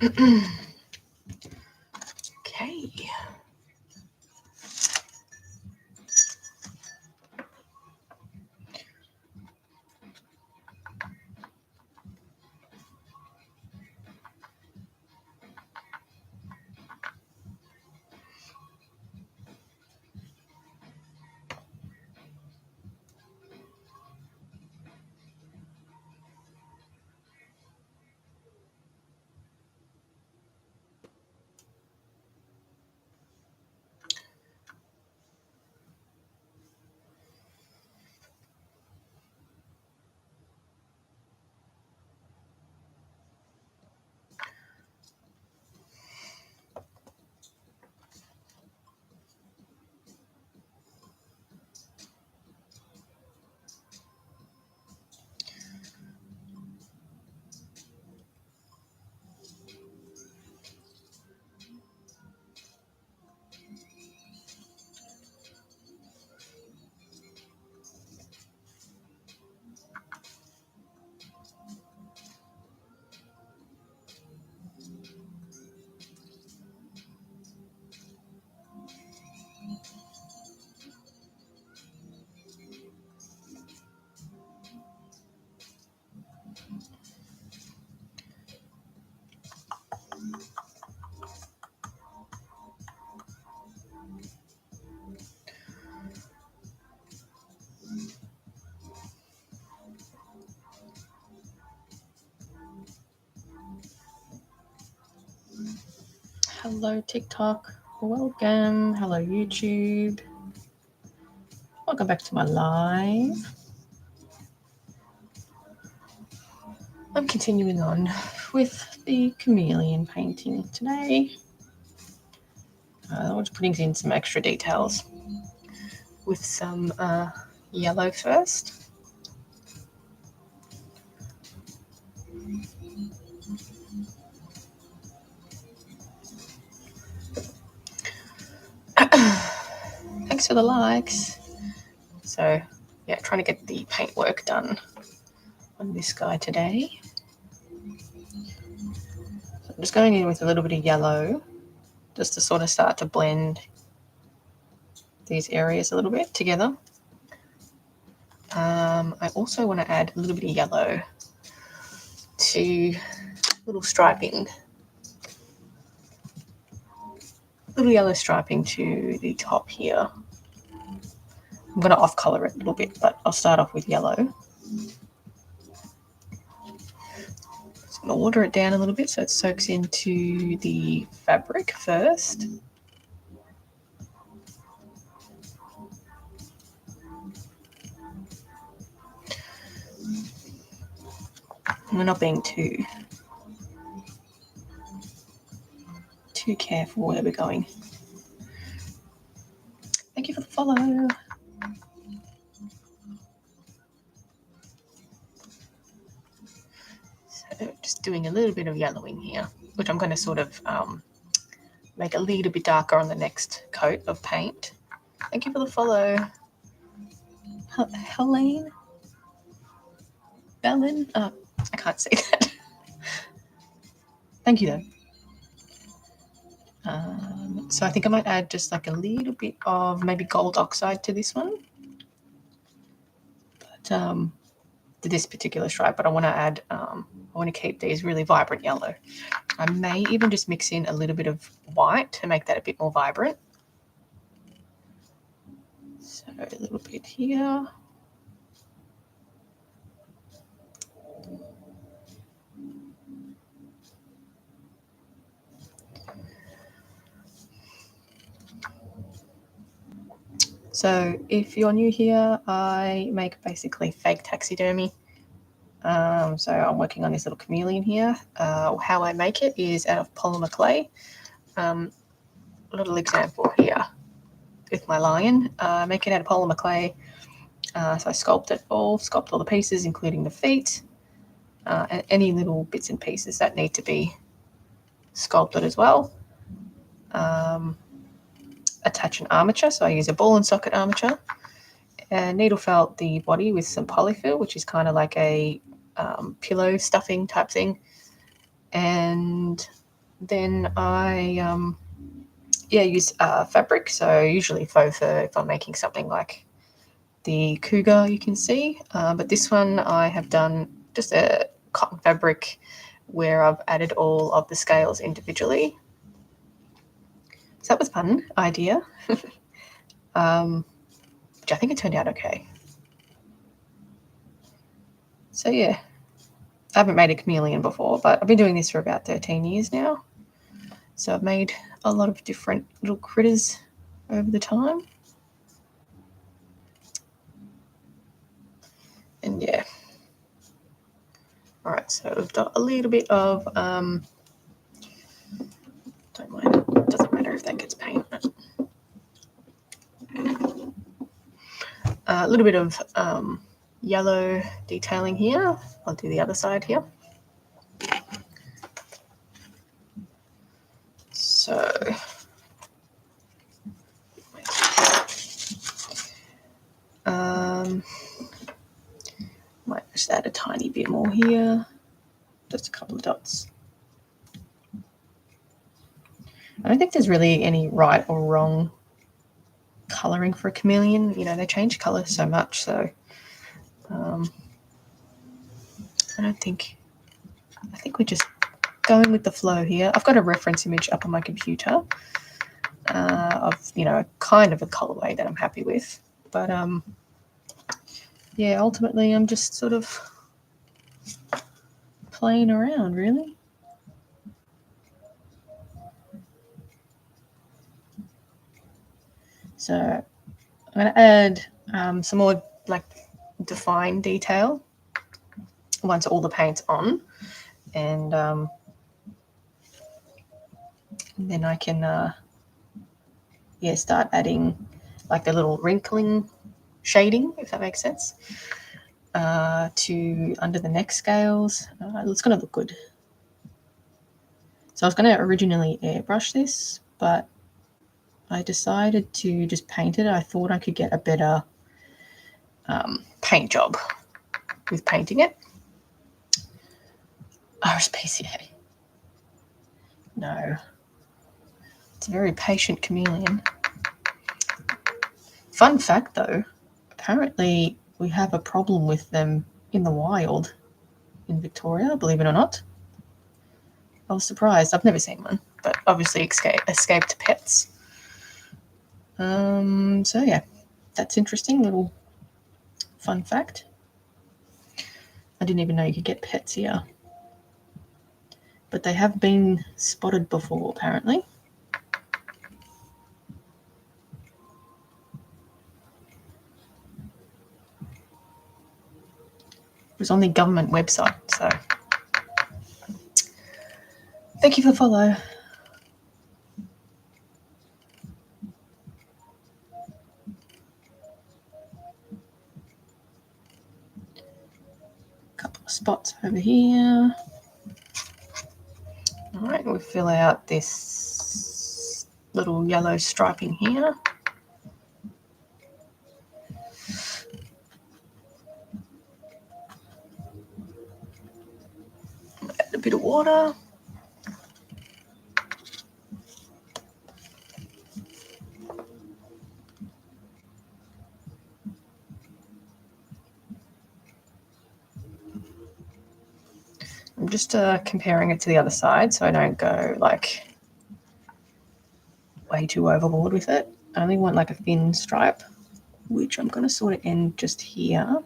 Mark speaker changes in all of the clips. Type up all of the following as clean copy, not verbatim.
Speaker 1: Okay. Hello TikTok, welcome. Hello YouTube, welcome back to my live. I'm continuing on with the chameleon painting today. I'm just putting in some extra details with some yellow first. Thanks for the likes. So yeah, trying to get the paint work done on this guy today. So I'm just going in with a little bit of yellow just to sort of start to blend these areas a little bit together. I also want to add a little bit of yellow to little striping, little yellow striping to the top here. I'm going to off color it a little bit, but I'll start off with yellow. Just going to water it down a little bit so it soaks into the fabric first. We're not being too careful where we're going. Thank you for the follow. So just doing a little bit of yellowing here, which I'm going to sort of make a little bit darker on the next coat of paint. Thank you for the follow. Helene? Bellin? I can't say that. Thank you though. So I think I might add just like a little bit of maybe gold oxide to this one. But to this particular stripe, but I want to add, I want to keep these really vibrant yellow. I may even just mix in a little bit of white to make that a bit more vibrant. So a little bit here. So if you're new here, I make basically fake taxidermy. So I'm working on this little chameleon here. How I make it is out of polymer clay. A little example here with my lion. Make it out of polymer clay. So I sculpt all the pieces, including the feet, and any little bits and pieces that need to be sculpted as well. Attach an armature, so I use a ball and socket armature. And needle felt the body with some polyfill, which is kind of like a pillow stuffing type thing. And then I use fabric. So usually faux fur if I'm making something like the cougar, you can see. But this one I have done just a cotton fabric where I've added all of the scales individually. So that was a fun idea, which I think it turned out okay. So yeah, I haven't made a chameleon before, but I've been doing this for about 13 years now. So I've made a lot of different little critters over the time. And yeah. All right, so we've got a little bit of, don't mind, it doesn't matter if that gets paint. A little bit of yellow detailing here. I'll do the other side here. So might just add a tiny bit more here, just a couple of dots. I don't think there's really any right or wrong colouring for a chameleon. You know, they change colour so much, so I think we're just going with the flow here. I've got a reference image up on my computer of, you know, kind of a colourway that I'm happy with. But yeah, ultimately I'm just sort of playing around, really. So I'm going to add some more like defined detail once all the paint's on, and then I can start adding like the little wrinkling shading, if that makes sense, to under the neck scales. It's going to look good. So I was going to originally airbrush this, but I decided to just paint it. I thought I could get a better paint job with painting it. RSPCA. No. It's a very patient chameleon. Fun fact though, apparently we have a problem with them in the wild in Victoria, believe it or not. I was surprised. I've never seen one, but obviously escaped pets. So yeah, that's interesting. Little fun fact. I didn't even know you could get pets here. But they have been spotted before, apparently. It was on the government website, so thank you for the follow. Couple of spots over here. All right, we'll fill out this little yellow striping here. Add a bit of water. I'm just comparing it to the other side so I don't go like way too overboard with it. I only want like a thin stripe, which I'm going to sort of end just here.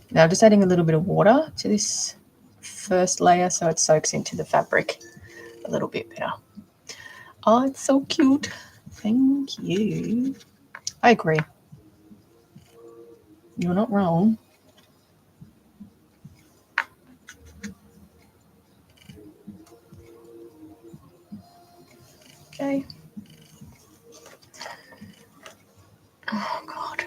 Speaker 1: Now just adding a little bit of water to this first layer so it soaks into the fabric a little bit better. Oh, it's so cute. Thank you. I agree. You're not wrong. Okay. Oh, God.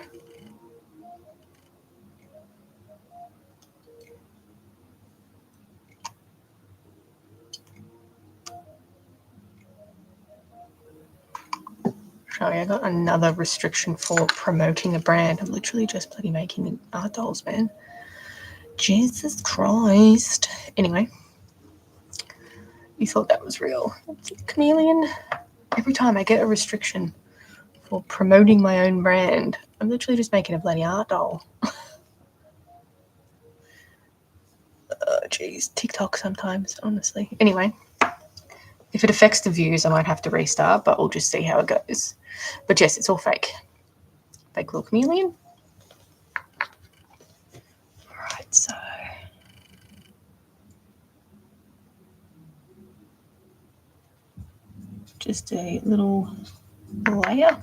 Speaker 1: Sorry, I got another restriction for promoting a brand. I'm literally just bloody making art dolls, man. Jesus Christ. Anyway, you thought that was real. Chameleon. Every time I get a restriction for promoting my own brand, I'm literally just making a bloody art doll. Geez, TikTok sometimes, honestly. Anyway, if it affects the views, I might have to restart, but we'll just see how it goes. But yes, it's all fake. Fake little chameleon. Right, so just a little layer.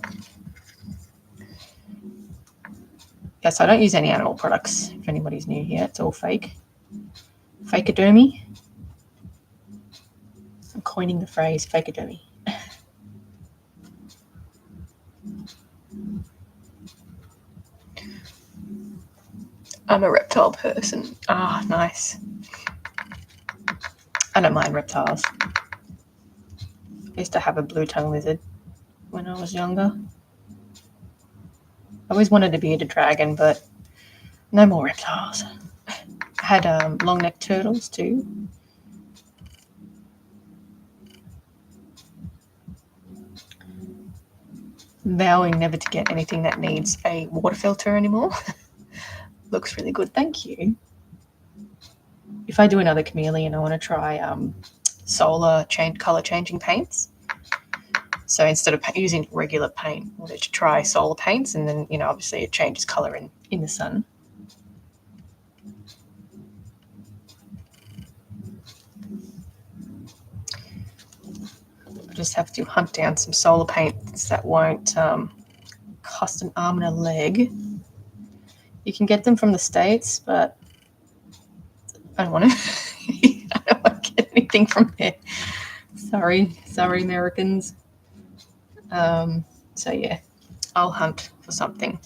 Speaker 1: Yes, I don't use any animal products. If anybody's new here, it's all fake. Fakeodermy. I'm coining the phrase fakeodermy. I'm a reptile person. Ah, nice. I don't mind reptiles. I used to have a blue tongue lizard when I was younger. I always wanted to be a dragon, but no more reptiles. I had long-necked turtles too. Vowing never to get anything that needs a water filter anymore. Looks really good, thank you. If I do another chameleon, I want to try solar color changing paints. So instead of using regular paint, I wanted to try solar paints, and then obviously it changes color in the sun. I just have to hunt down some solar paints that won't cost an arm and a leg. You can get them from the States, but I don't want to. I don't want to get anything from there. Sorry, Americans. So yeah, I'll hunt for something.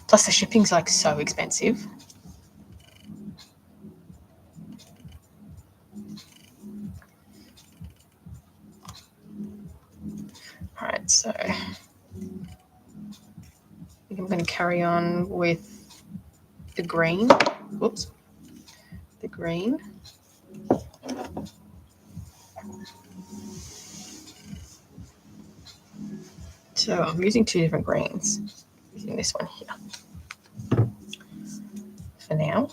Speaker 1: Plus the shipping's like so expensive. All right, so I think I'm going to carry on with the green. Whoops. The green. So I'm using two different greens. I'm using this one here for now.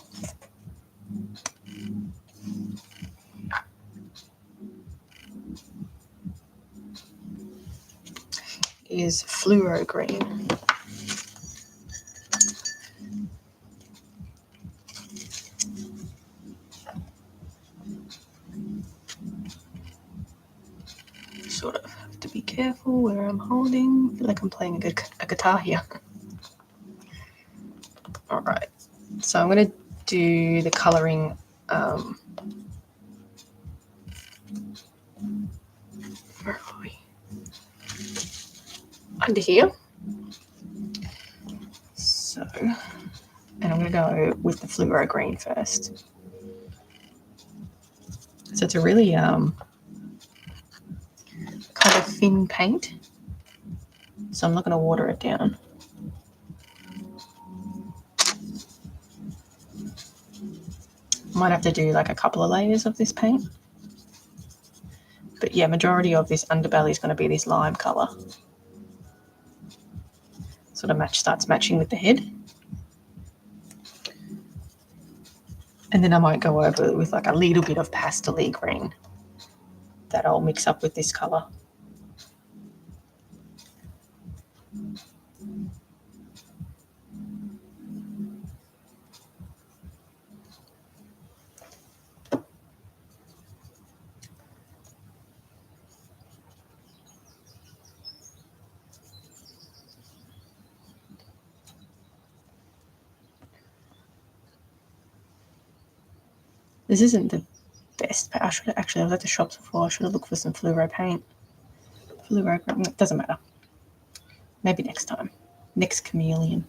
Speaker 1: Is fluoro green. Sort of have to be careful where I'm holding. I feel like I'm playing a guitar here. All right, so I'm going to do the colouring. Where are we? Under here. So, and I'm going to go with the fluoro green first. So it's a really kind of thin paint. So I'm not going to water it down. Might have to do like a couple of layers of this paint. But yeah, majority of this underbelly is going to be this lime colour. Sort of starts matching with the head. And then I might go over it with like a little bit of pastel-y green that I'll mix up with this colour. This isn't the best. I was at the shops before. I should have looked for some fluoro paint. Fluoro green, it doesn't matter. Maybe next time. Next chameleon.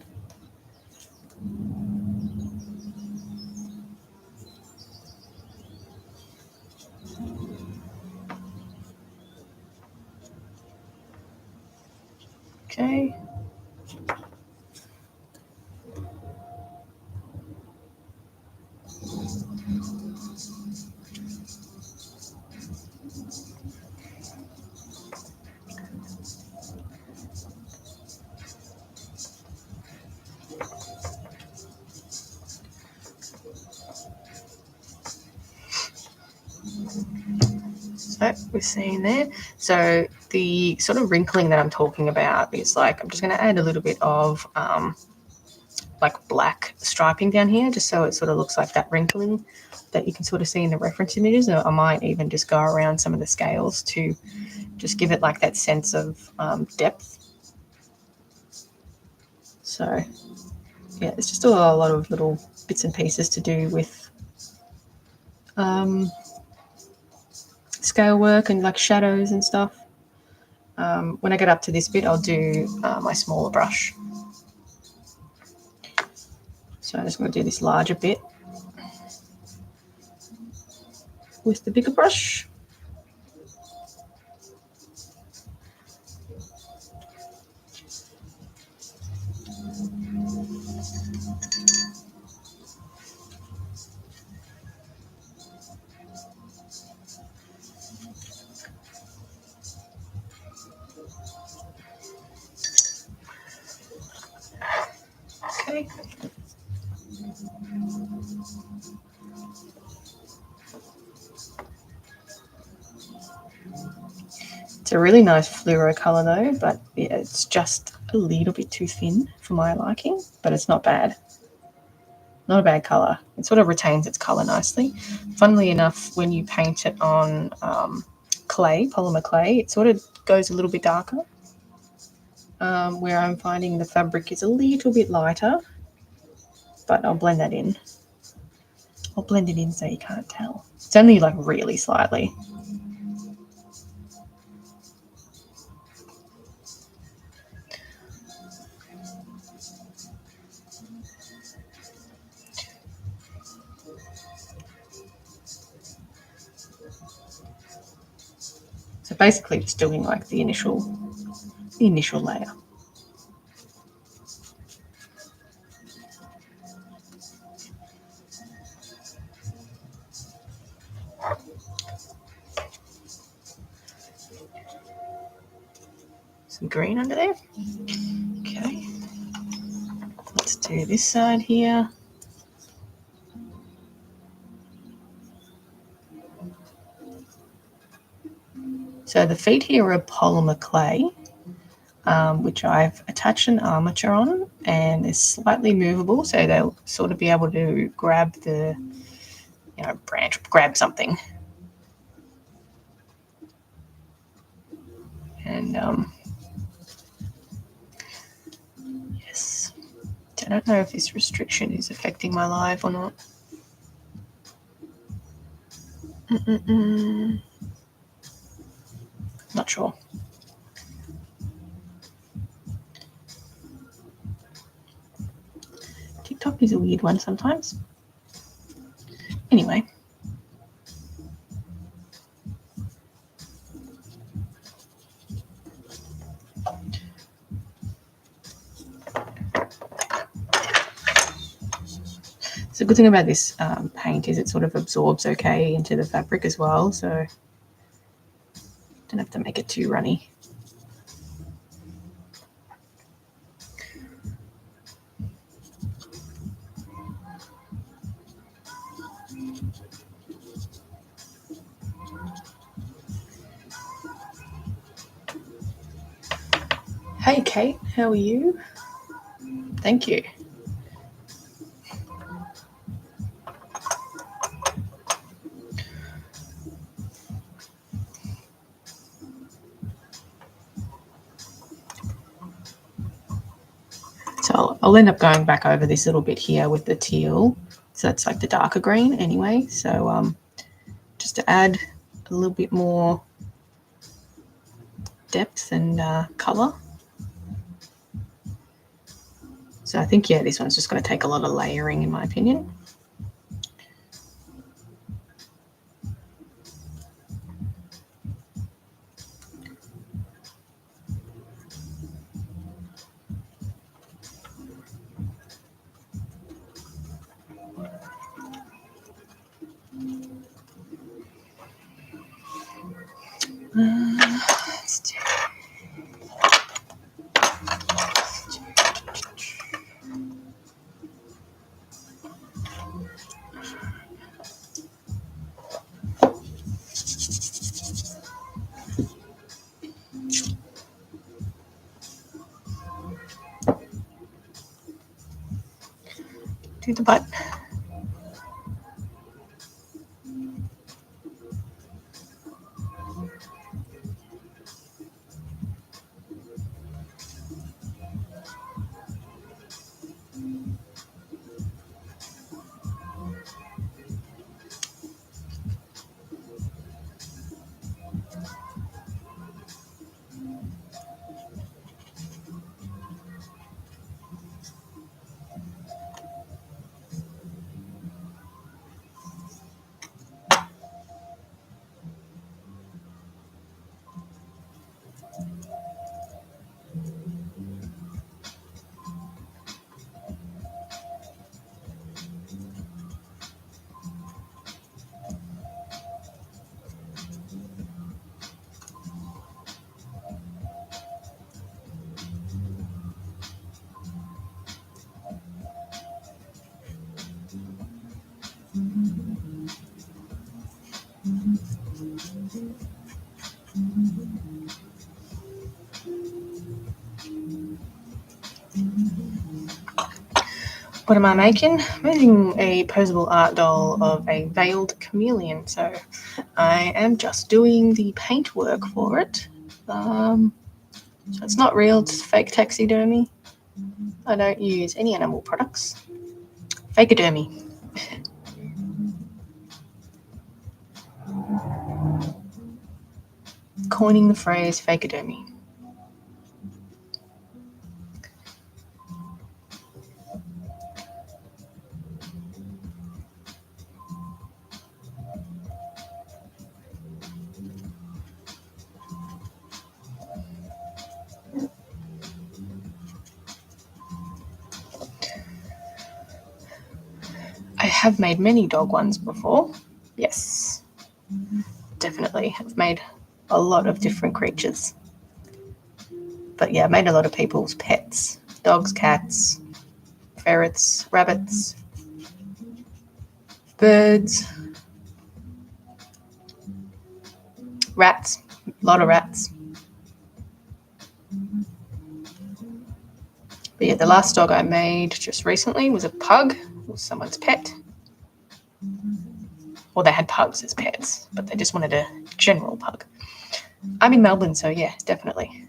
Speaker 1: Okay. So we're seeing there. So the sort of wrinkling that I'm talking about is like, I'm just going to add a little bit of like black striping down here, just so it sort of looks like that wrinkling that you can sort of see in the reference images. I might even just go around some of the scales to just give it like that sense of depth. So yeah, it's just a lot of little bits and pieces to do with scale work and like shadows and stuff. When I get up to this bit, I'll do my smaller brush. So I'm just going to do this larger bit with the bigger brush. Okay. It's a really nice fluoro colour though, but yeah, it's just a little bit too thin for my liking, but it's not bad. Not a bad colour. It sort of retains its colour nicely. Funnily enough, when you paint it on clay, polymer clay, it sort of goes a little bit darker, where I'm finding the fabric is a little bit lighter, but I'll blend that in. I'll blend it in so you can't tell. It's only like really slightly. So basically just doing like the initial layer. Some green under there. Okay. Let's do this side here. So the feet here are polymer clay, which I've attached an armature on, and it's slightly movable, so they'll sort of be able to grab the, branch, grab something. And yes, I don't know if this restriction is affecting my live or not. Not sure. TikTok is a weird one sometimes. Anyway. So the good thing about this paint is it sort of absorbs okay into the fabric as well, so don't have to make it too runny. Hey Kate, how are you? Thank you. So I'll end up going back over this little bit here with the teal. So that's like the darker green anyway. So just to add a little bit more depth and colour. So I think, yeah, this one's just going to take a lot of layering in my opinion. Let's do the butt. What am I making? I'm making a posable art doll of a veiled chameleon. So I am just doing the paintwork for it. So it's not real, it's fake taxidermy. I don't use any animal products. Fakeodermy. Coining the phrase fakeodermy. I have made many dog ones before. Yes, definitely. I've made a lot of different creatures. But yeah, I made a lot of people's pets. Dogs, cats, ferrets, rabbits, birds, rats, a lot of rats. But yeah, the last dog I made just recently was a pug. It was someone's pet. Well, they had pugs as pets, but they just wanted a general pug. I'm in Melbourne, so yeah, definitely.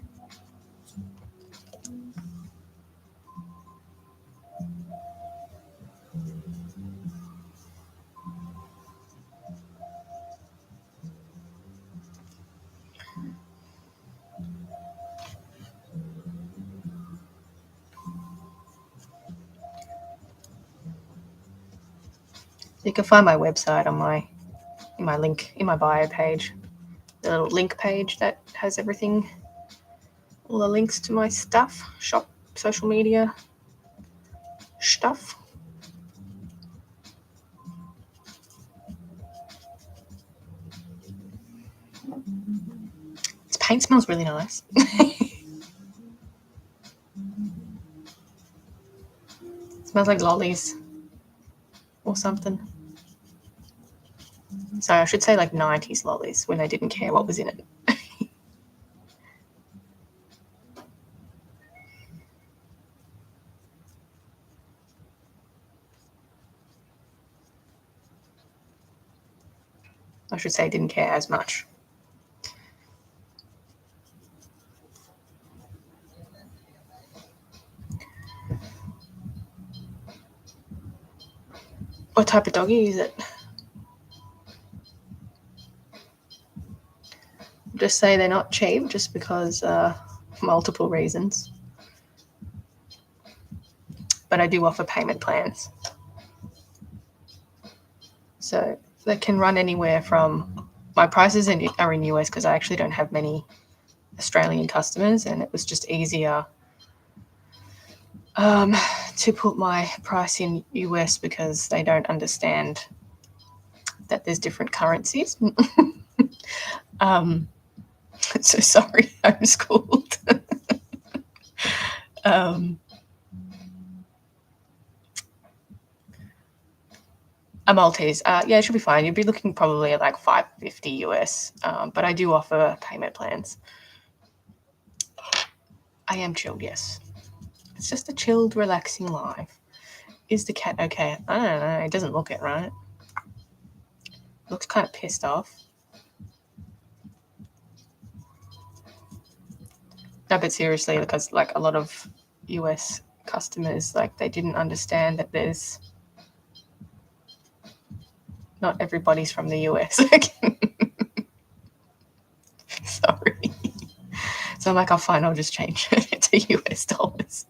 Speaker 1: You can find my website on in my link in my bio page, the little link page that has everything, all the links to my stuff, shop, social media stuff. This paint smells really nice. It smells like lollies or something. So I should say like 90s lollies when they didn't care what was in it. I should say didn't care as much. What type of doggy is it? Just say they're not cheap just because multiple reasons. But I do offer payment plans. So they can run anywhere from, my prices are in US because I actually don't have many Australian customers, and it was just easier to put my price in US because they don't understand that there's different currencies. So sorry, homeschooled. A Maltese. Yeah, it should be fine. You'd be looking probably at like $550 US, but I do offer payment plans. I am chilled, yes. It's just a chilled, relaxing life. Is the cat okay? I don't know. It doesn't look it, right? Looks kind of pissed off. No, but seriously, because like a lot of US customers, like they didn't understand that there's not everybody's from the US. Sorry. So I'm like, oh, fine, I'll just change it to US dollars.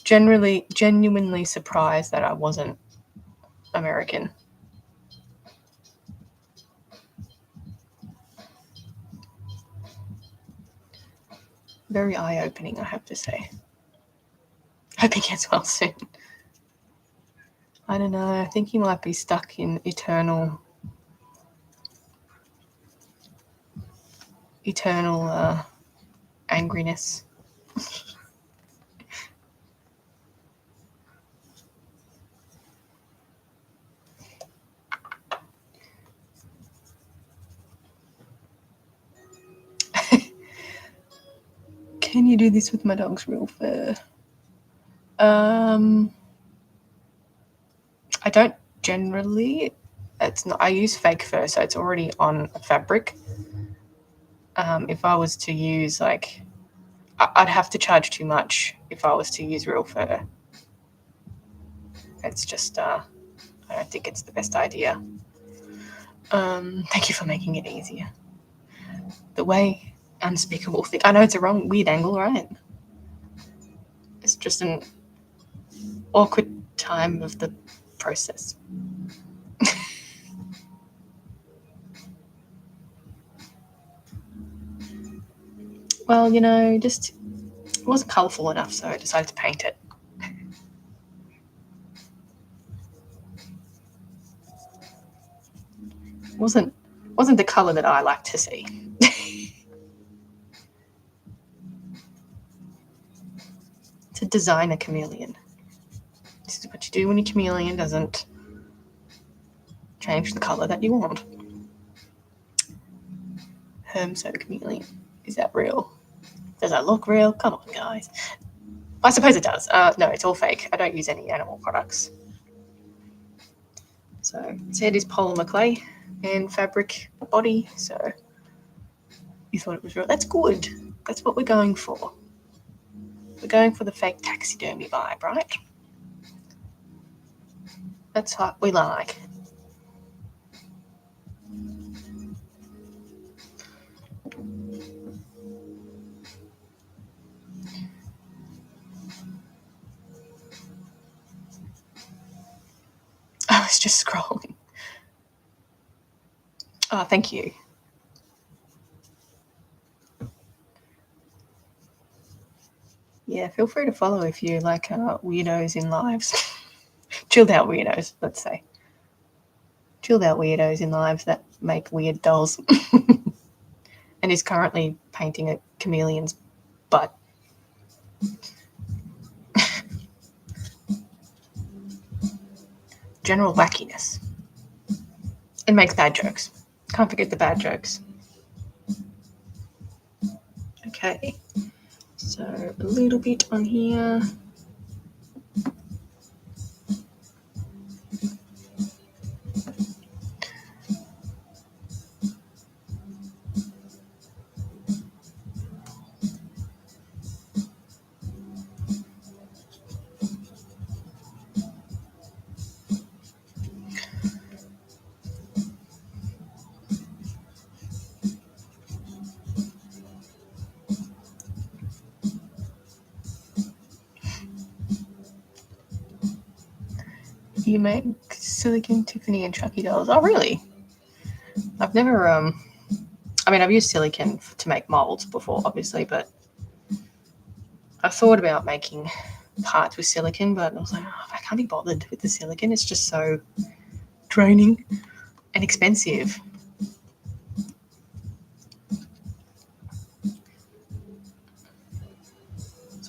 Speaker 1: Genuinely surprised that I wasn't American. Very eye-opening, I have to say. Hope he gets well soon. I don't know. I think he might be stuck in eternal angriness. Can you do this with my dog's real fur? I don't generally. It's not. I use fake fur, so it's already on a fabric. If I was to use like, I'd have to charge too much if I was to use real fur. It's just, I don't think it's the best idea. Thank you for making it easier. The way unspeakable thing. I know it's a weird angle, right? It's just an awkward time of the process. Well, just it wasn't colourful enough, so I decided to paint it. Wasn't the colour that I like to see. To design a chameleon. This is what you do when your chameleon doesn't change the colour that you want. So chameleon. Is that real? Does that look real? Come on, guys. I suppose it does. No, it's all fake. I don't use any animal products. So its head is polymer clay and fabric body. So you thought it was real. That's good. That's what we're going for. We're going for the fake taxidermy vibe, right? That's what we like. I was just scrolling. Oh, thank you. Yeah, feel free to follow if you like weirdos in lives. Chilled out weirdos, let's say. Chilled out weirdos in lives that make weird dolls. And is currently painting a chameleon's butt. General wackiness. And makes bad jokes. Can't forget the bad jokes. Okay. So a little bit on here. You make silicone Tiffany and Chucky dolls. Oh, really? I've never, I've used silicone to make molds before, obviously, but I thought about making parts with silicone, but I was like, oh, I can't be bothered with the silicone. It's just so draining and expensive.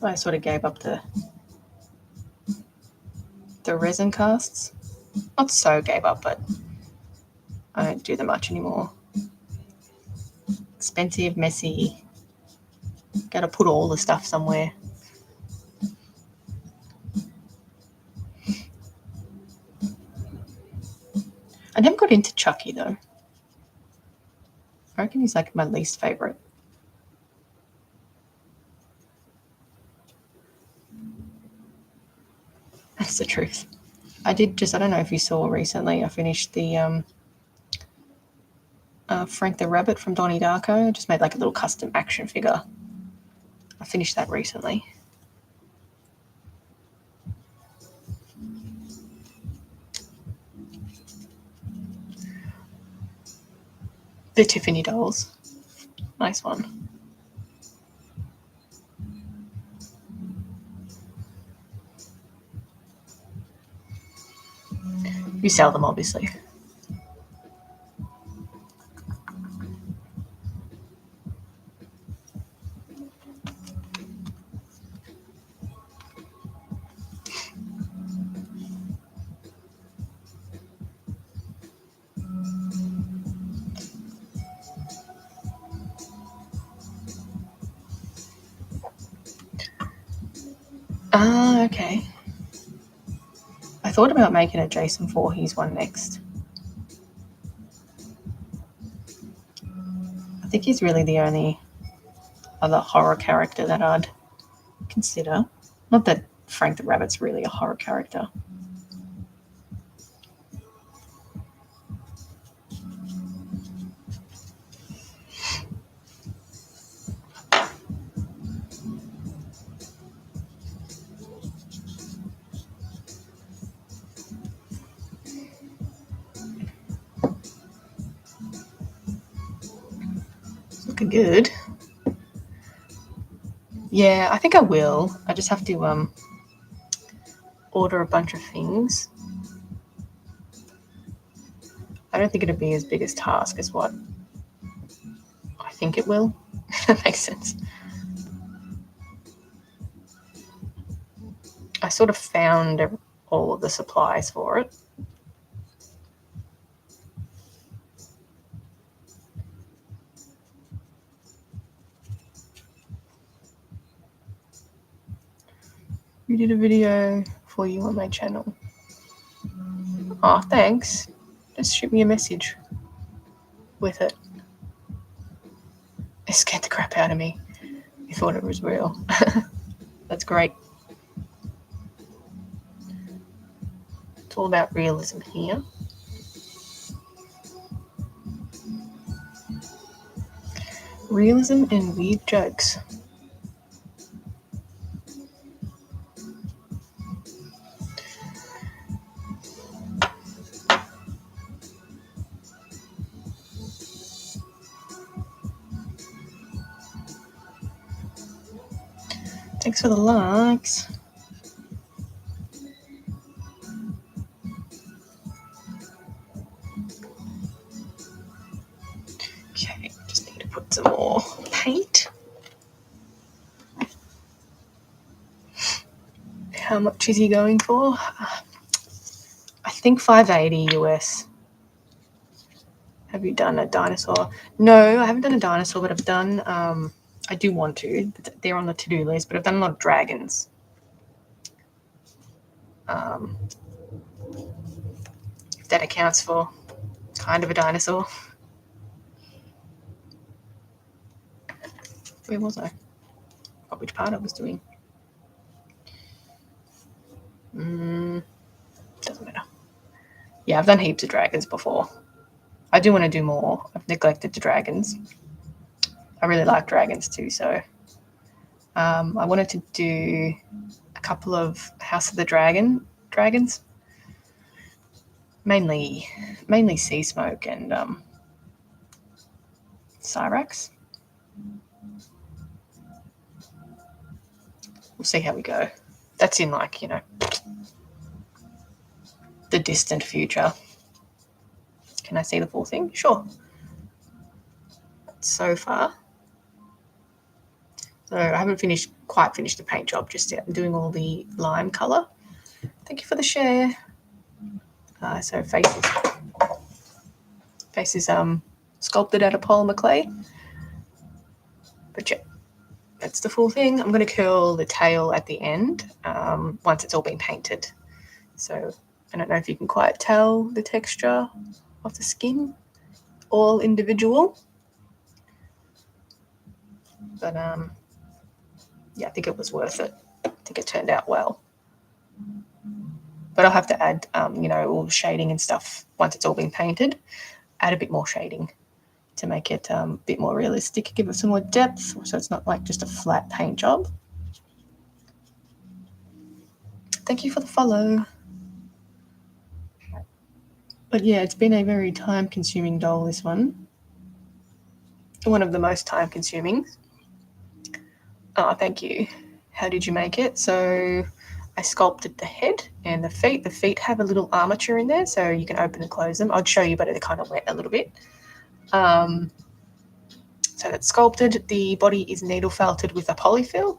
Speaker 1: why I sort of gave up the resin casts. Not so gave up, but I don't do them much anymore. Expensive, messy. Gotta put all the stuff somewhere. I never got into Chucky though. I reckon he's like my least favourite. That's the truth. I don't know if you saw recently, I finished the Frank the Rabbit from Donnie Darko. I just made like a little custom action figure. I finished that recently. The Tiffany dolls. Nice one. You sell them, obviously. Ah, okay. I thought about making a Jason Voorhees one next. I think he's really the only other horror character that I'd consider. Not that Frank the Rabbit's really a horror character. Looking good. Yeah, I think I will. I just have to order a bunch of things. I don't think it'll be as big a task as what I think it will. That makes sense. I sort of found all of the supplies for it. We did a video for you on my channel. Oh, thanks. Just shoot me a message with it. It scared the crap out of me. You thought it was real. That's great. It's all about realism here. Realism and weird jokes. Thanks for the likes. Okay, just need to put some more paint. How much is he going for? I think $5.80 US. Have you done a dinosaur? No, I haven't done a dinosaur, but I've done, I do want to. They're on the to-do list, but I've done a lot of dragons. If that accounts for kind of a dinosaur. Where was I? Not which part I was doing. Doesn't matter. Yeah, I've done heaps of dragons before. I do want to do more. I've neglected the dragons. I really like dragons too, so I wanted to do a couple of House of the dragons. Mainly Sea Smoke and Cyrax. We'll see how we go. That's in the distant future. Can I see the full thing? Sure. So far. So I haven't finished quite finished the paint job, just doing all the lime colour. Thank you for the share. So face is sculpted out of polymer clay. But yeah, that's the full thing. I'm going to curl the tail at the end once it's all been painted. So I don't know if you can quite tell the texture of the skin, all individual. But yeah, I think it was worth it. I think it turned out well. But I'll have to add, all the shading and stuff once it's all been painted. Add a bit more shading to make it a bit more realistic, give it some more depth, so it's not like just a flat paint job. Thank you for the follow. But yeah, it's been a very time-consuming doll, this one. One of the most time-consuming. Oh, thank you. How did you make it? So I sculpted the head and the feet. The feet have a little armature in there, so you can open and close them. I'd show you, but they're kind of wet a little bit. So that's sculpted. The body is needle felted with a polyfill.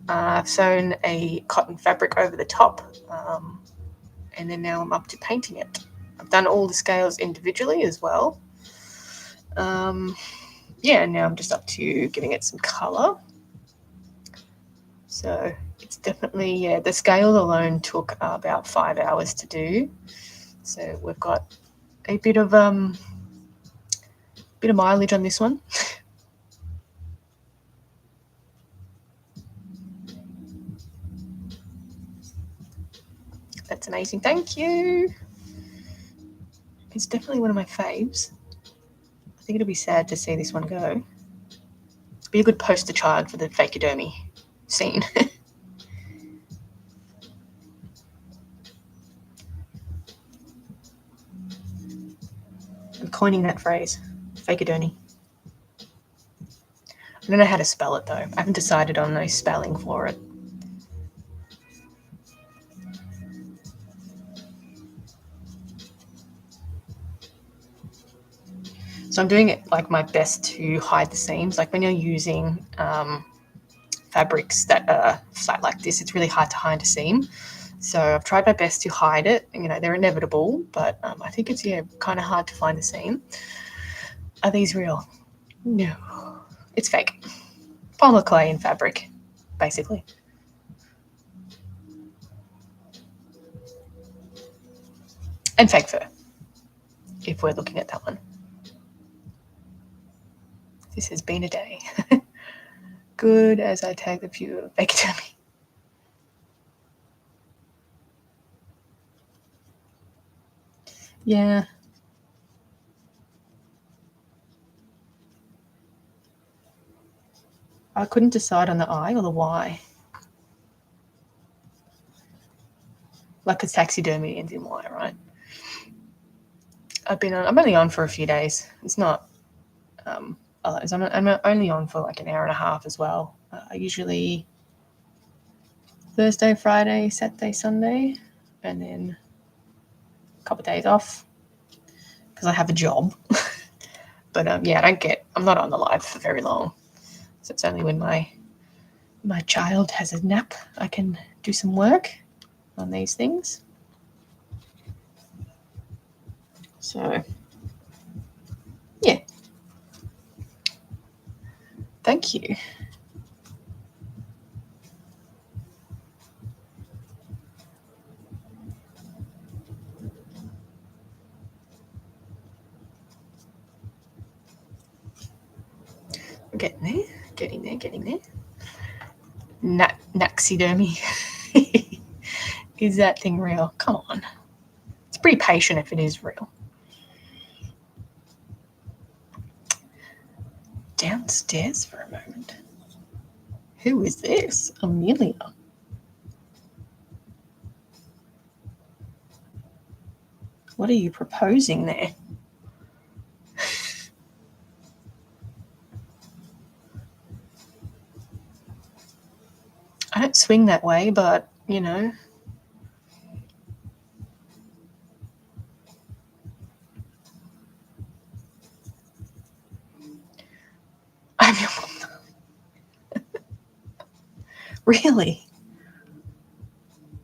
Speaker 1: I've sewn a cotton fabric over the top, and then now I'm up to painting it. I've done all the scales individually as well. Yeah, and now I'm just up to giving it some colour. So it's definitely, yeah, the scale alone took about 5 hours to do. So we've got a bit of mileage on this one. That's amazing. Thank you. It's definitely one of my faves. I think it'll be sad to see this one go. Be a good poster child for the fakidermy scene. I'm coining that phrase, fakidermy. I don't know how to spell it though. I haven't decided on no spelling for it. So I'm doing it like my best to hide the seams. Like when you're using fabrics that are flat like this, it's really hard to hide a seam. So I've tried my best to hide it. They're inevitable, but I think it's kind of hard to find the seam. Are these real? No, it's fake. Polymer clay and fabric, basically. And fake fur, if we're looking at that one. This has been a day. Good as I tag the view of fakidermy. Yeah. I couldn't decide on the I or the Y. Like it's taxidermy ends in Y, right? I'm only on for a few days. It's not I'm only on for like an hour and a half as well. I usually Thursday, Friday, Saturday, Sunday, and then a couple of days off because I have a job. But yeah, I'm not on the live for very long. So it's only when my child has a nap I can do some work on these things. So yeah. Thank you. Getting there. Naxidermy. Is that thing real? Come on. It's pretty patient if it is real. Downstairs for a moment. Who is this? Amelia. What are you proposing there? I don't swing that way, but I'm your mom. Really?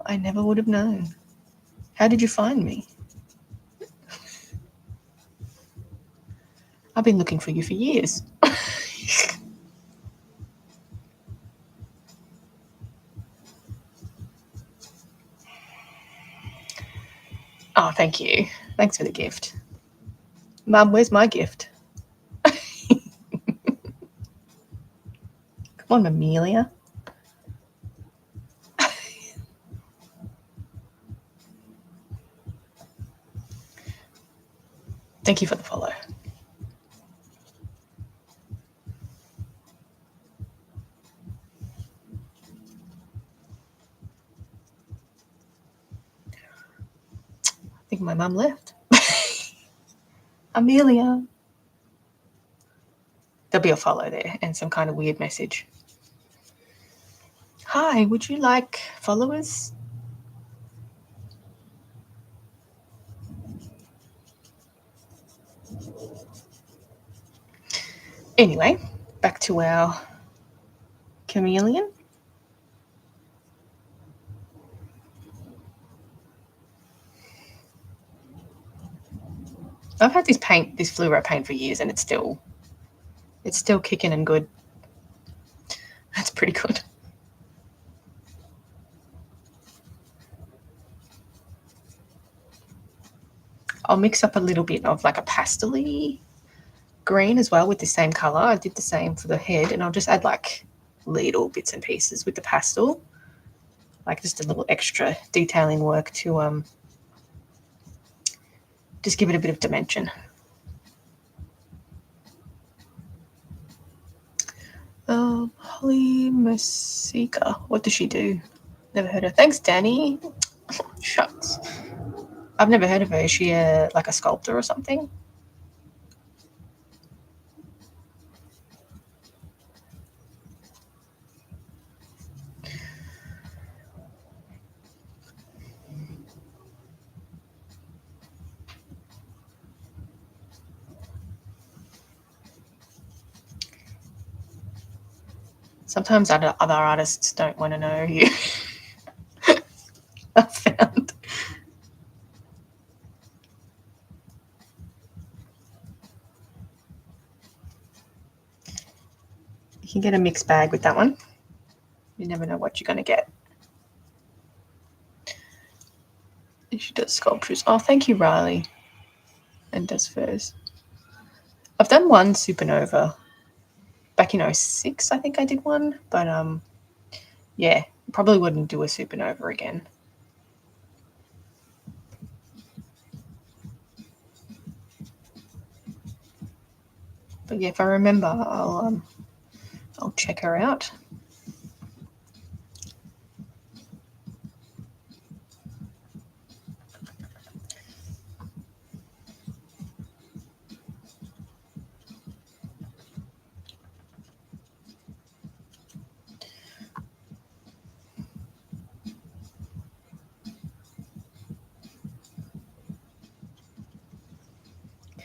Speaker 1: I never would have known. How did you find me? I've been looking for you for years. Oh, thank you. Thanks for the gift. Mum, where's my gift? Come on, Amelia. Thank you for the follow. I think my mum left. Amelia. There'll be a follow there and some kind of weird message. Hi, would you like followers? Anyway, back to our chameleon. I've had this fluoro paint for years, and it's still kicking and good. That's pretty good. I'll mix up a little bit of like a pastel-y green as well with the same color. I did the same for the head, and I'll just add like little bits and pieces with the pastel, like just a little extra detailing work to just give it a bit of dimension. Holly Masika. What does she do? Never heard of her. Thanks, Danny. Shucks. I've never heard of her. Is she like a sculptor or something? Sometimes other artists don't want to know you. I found. You can get a mixed bag with that one. You never know what you're going to get. She does sculptures. Oh, thank you, Riley. And does furs. I've done one supernova back in 2006. I think I did one. But yeah, probably wouldn't do a supernova again. But yeah, if I remember, I'll check her out.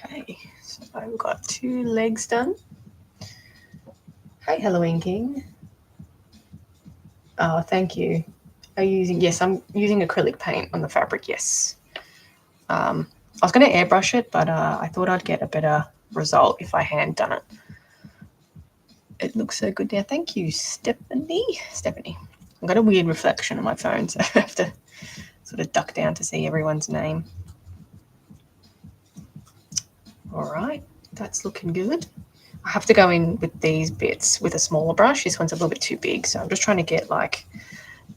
Speaker 1: Okay, so I've got 2 legs done. Hey, Halloween King. Oh, thank you. Are you using? Yes, I'm using acrylic paint on the fabric. Yes. I was going to airbrush it, but I thought I'd get a better result if I hand done it. It looks so good now. Thank you, Stephanie. I've got a weird reflection on my phone, so I have to sort of duck down to see everyone's name. All right, that's looking good. I have to go in with these bits with a smaller brush. This one's a little bit too big, so I'm just trying to get like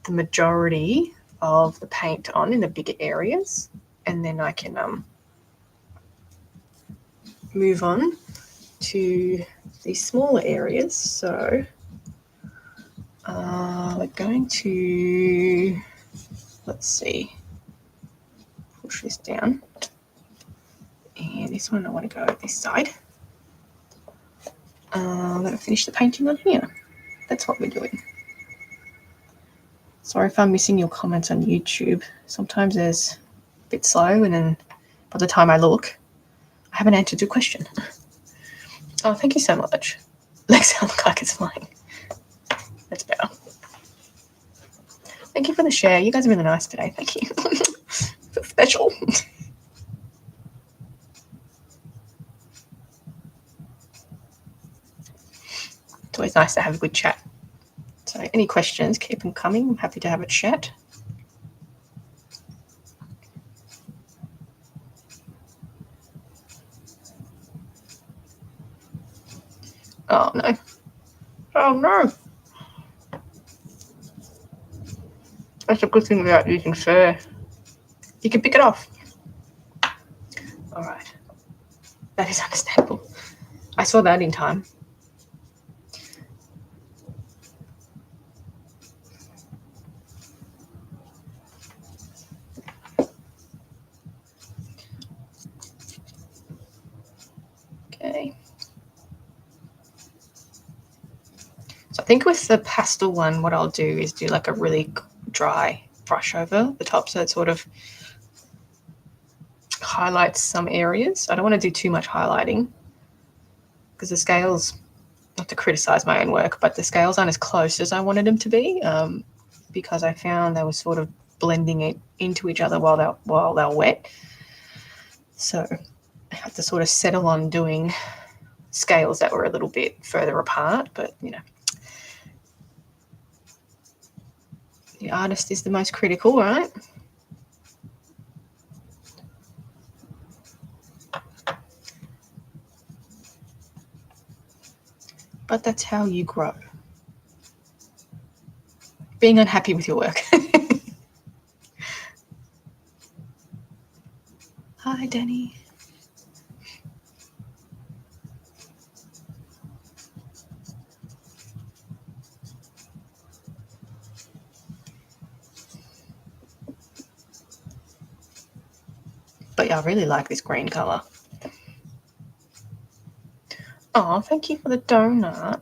Speaker 1: the majority of the paint on in the bigger areas, and then I can move on to these smaller areas. So we're going to, let's see, push this down, and this one I want to go this side. I'm going to finish the painting on here. That's what we're doing. Sorry if I'm missing your comments on YouTube. Sometimes there's a bit slow, and then by the time I look, I haven't answered your question. Oh, thank you so much. Legs look like it's flying. That's better. Thank you for the share. You guys are really nice today. Thank you. Feel special. It's always nice to have a good chat. So any questions, keep them coming. I'm happy to have a chat. Oh, no. Oh, no. That's a good thing about using fur. You can pick it off. All right. That is understandable. I saw that in time. Okay. So I think with the pastel one, what I'll do is do like a really dry brush over the top, so it sort of highlights some areas. I don't want to do too much highlighting because the scales, not to criticize my own work, but the scales aren't as close as I wanted them to be, because I found they were sort of blending it into each other while they were wet. So I had to sort of settle on doing scales that were a little bit further apart, but you know, the artist is the most critical, right? But that's how you grow. Being unhappy with your work. Hi, Danny. But yeah, I really like this green colour. Oh, thank you for the donut.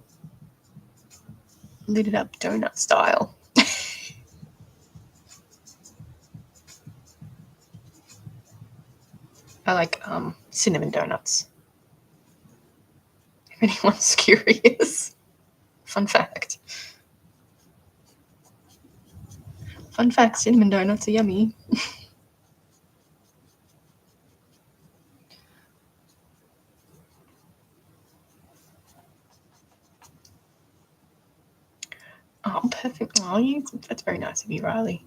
Speaker 1: Lit it up donut style. I like cinnamon donuts. If anyone's curious. Fun fact. Fun fact, cinnamon donuts are yummy. Oh, perfect. Oh, that's very nice of you, Riley.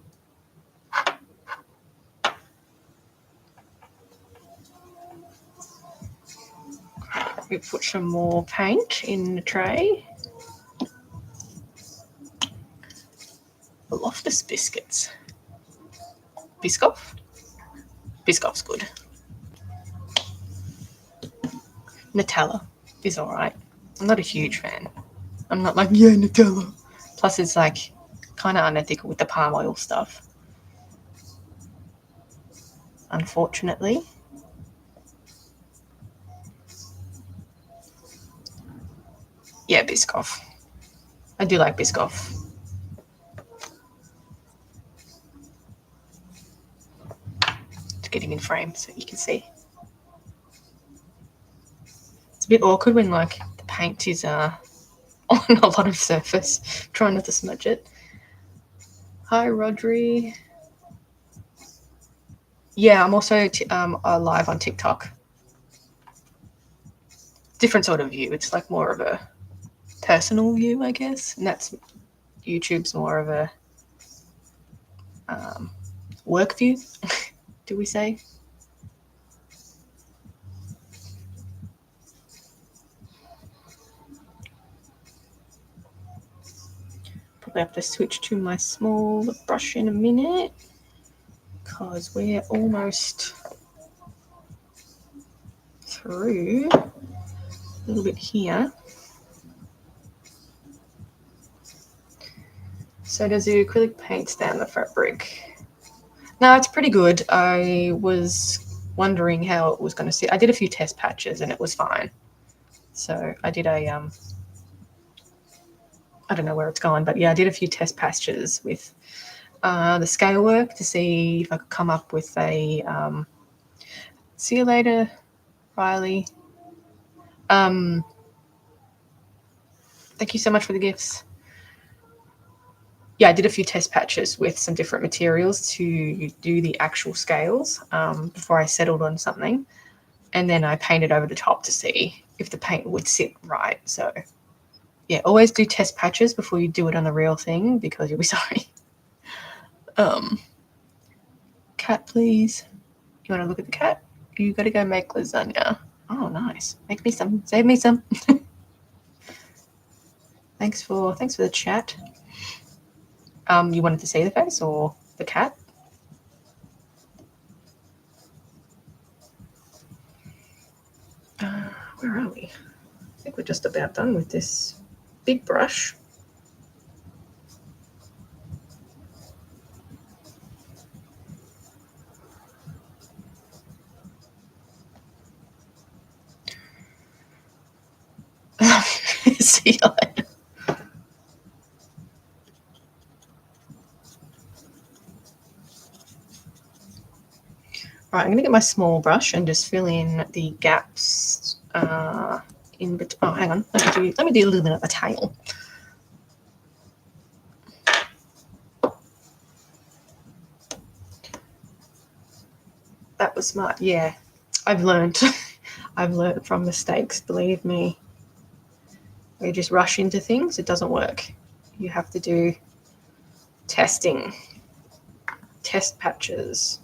Speaker 1: We put some more paint in the tray. Loftus biscuits. Biscoff? Biscoff's good. Nutella is alright. I'm not a huge fan. I'm not like, yeah, Nutella. Plus, it's like kind of unethical with the palm oil stuff. Unfortunately. Yeah, Biscoff. I do like Biscoff. To get him in frame so you can see. It's a bit awkward when like the paint is on a lot of surface. Try not to smudge it. Hi, Rodri. Yeah, I'm also live on TikTok. Different sort of view. It's like more of a personal view, I guess. And that's YouTube's more of a work view, do we say? Probably have to switch to my small brush in a minute because we're almost through a little bit here. So does the acrylic paint stand the fabric? No, it's pretty good. I was wondering how it was going to sit. I did a few test patches and it was fine. So I did a I don't know where it's gone, but yeah, I did a few test patches with the scale work to see if I could come up with a see you later, Riley. Thank you so much for the gifts. yeah, I did a few test patches with some different materials to do the actual scales before I settled on something. And then I painted over the top to see if the paint would sit right. So yeah, always do test patches before you do it on the real thing because you'll be sorry. Cat, please. You want to look at the cat? You got to go make lasagna. Oh, nice. Make me some. Save me some. Thanks for the chat. You wanted to see the face or the cat? Where are we? I think we're just about done with this big brush. See you later. All right, I'm going to get my small brush and just fill in the gaps in between. Oh, hang on. Let me do a little bit of a tail. That was smart. Yeah, I've learned. I've learned from mistakes. Believe me. You just rush into things, it doesn't work. You have to do testing, test patches.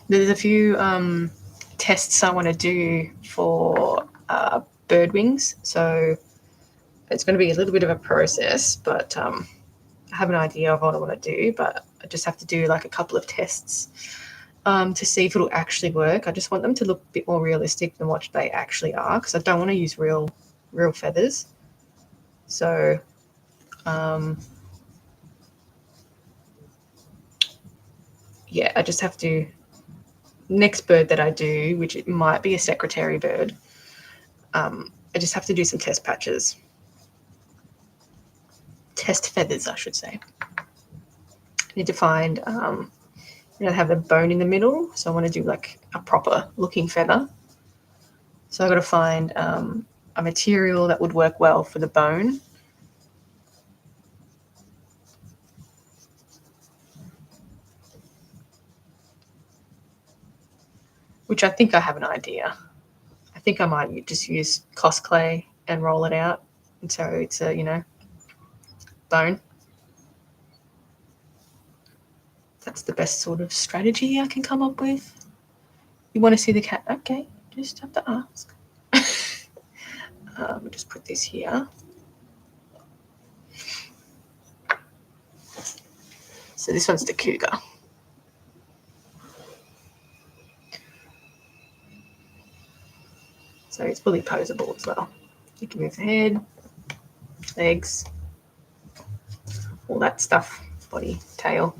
Speaker 1: There's a few tests I want to do for bird wings, so it's going to be a little bit of a process, but I have an idea of what I want to do, but I just have to do like a couple of tests to see if it'll actually work. I just want them to look a bit more realistic than what they actually are, because I don't want to use real feathers. So yeah, I just have to, next bird that I do, which it might be a secretary bird, I just have to do some test patches. Test feathers, I should say. I need to find, have the bone in the middle, so I want to do like a proper looking feather. So I've got to find a material that would work well for the bone. Which I think I have an idea. I think I might just use Cos clay and roll it out. And so it's a, bone. That's the best sort of strategy I can come up with. You want to see the cat? Okay, just have to ask. We'll just put this here. So this one's the cougar. So it's fully posable as well. You can move the head, legs, all that stuff, body, tail.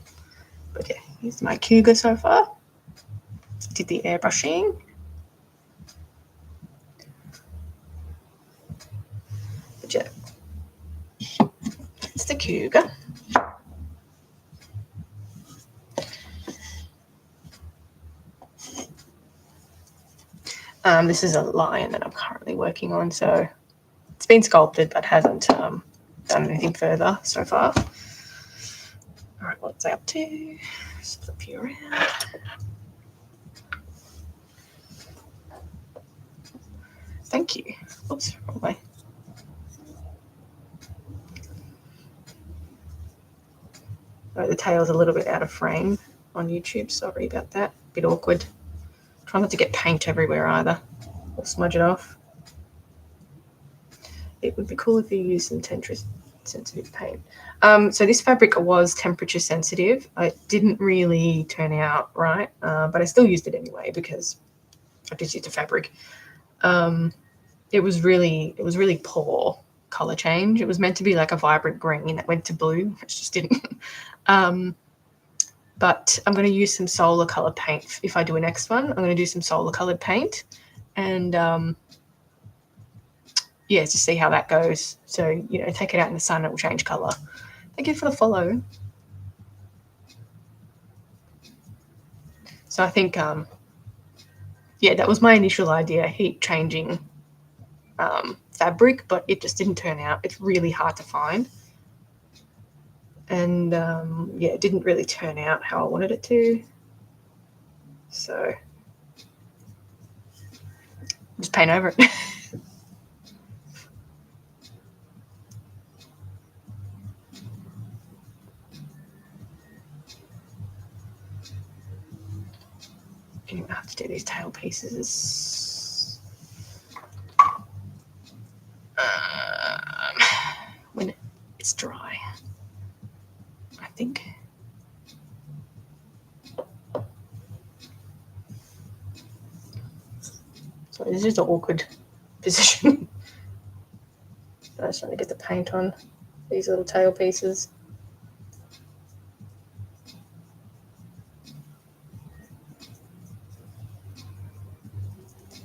Speaker 1: But yeah, here's my cougar so far. Did the airbrushing. But yeah, it's the cougar. This is a lion that I'm currently working on, so it's been sculpted but hasn't done anything further so far. All right, what's I up to? Just flip you around. Thank you. Oops, wrong way. Oh, the tail's a little bit out of frame on YouTube. Sorry about that. Bit awkward. Try not to get paint everywhere either. Or smudge it off. It would be cool if you used some temperature-sensitive paint. So this fabric was temperature sensitive. It didn't really turn out right, but I still used it anyway because I just used a fabric. It was really poor color change. It was meant to be like a vibrant green that went to blue, which just didn't. But I'm going to use some solar colored paint. If I do a next one, I'm going to do some solar colored paint and yeah, to see how that goes. So, take it out in the sun, it will change color. Thank you for the follow. So I think, yeah, that was my initial idea, heat changing fabric, but it just didn't turn out. It's really hard to find. And yeah, it didn't really turn out how I wanted it to. So just paint over it. I have to do these tail pieces when it's dry, I think. So this is just an awkward position. I was trying to get the paint on these little tail pieces.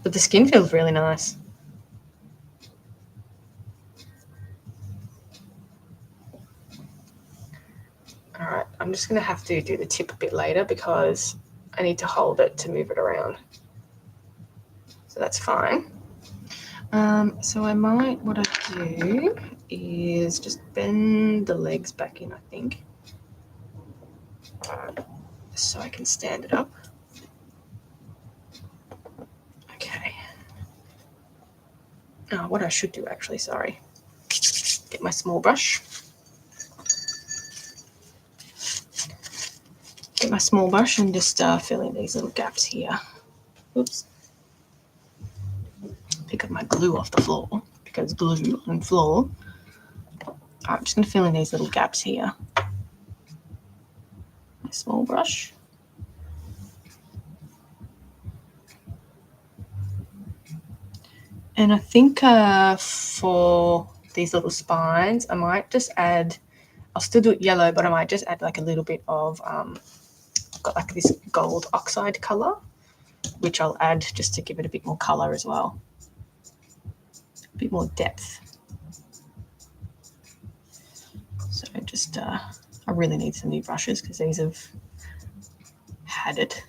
Speaker 1: But the skin feels really nice. All right, I'm just going to have to do the tip a bit later because I need to hold it to move it around. So that's fine. So I might, what I do is just bend the legs back in, I think, so I can stand it up. Okay. Oh, what I should do actually, sorry. Get my small brush. Get my small brush and just fill in these little gaps here. Oops. Pick up my glue off the floor because glue on floor. All right, I'm just going to fill in these little gaps here. My small brush. And I think for these little spines, I might just add, I'll still do it yellow, but I might just add like a little bit of, I've got like this gold oxide color, which I'll add just to give it a bit more color as well. A bit more depth. So just, I really need some new brushes because these have had it.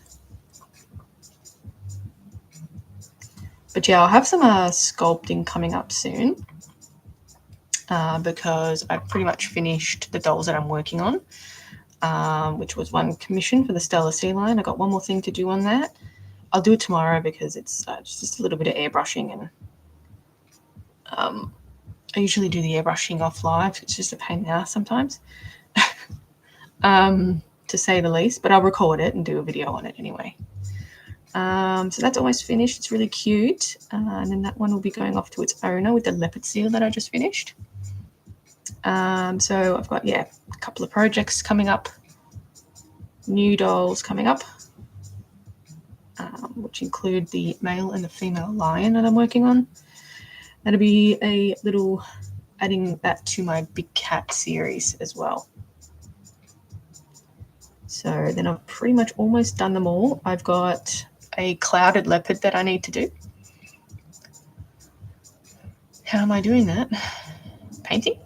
Speaker 1: But yeah, I'll have some sculpting coming up soon because I've pretty much finished the dolls that I'm working on, which was one commission for the Stella Sea line. I got one more thing to do on that. I'll do it tomorrow because it's just a little bit of airbrushing, and I usually do the airbrushing off live. It's just a pain in the ass sometimes, to say the least, but I'll record it and do a video on it anyway. So that's almost finished. It's really cute. And then that one will be going off to its owner with the leopard seal that I just finished. So I've got, yeah, a couple of projects coming up, new dolls coming up, which include the male and the female lion that I'm working on. That'll be a little, adding that to my big cat series as well. So then I've pretty much almost done them all. I've got a clouded leopard that I need to do. How am I doing that? Painting?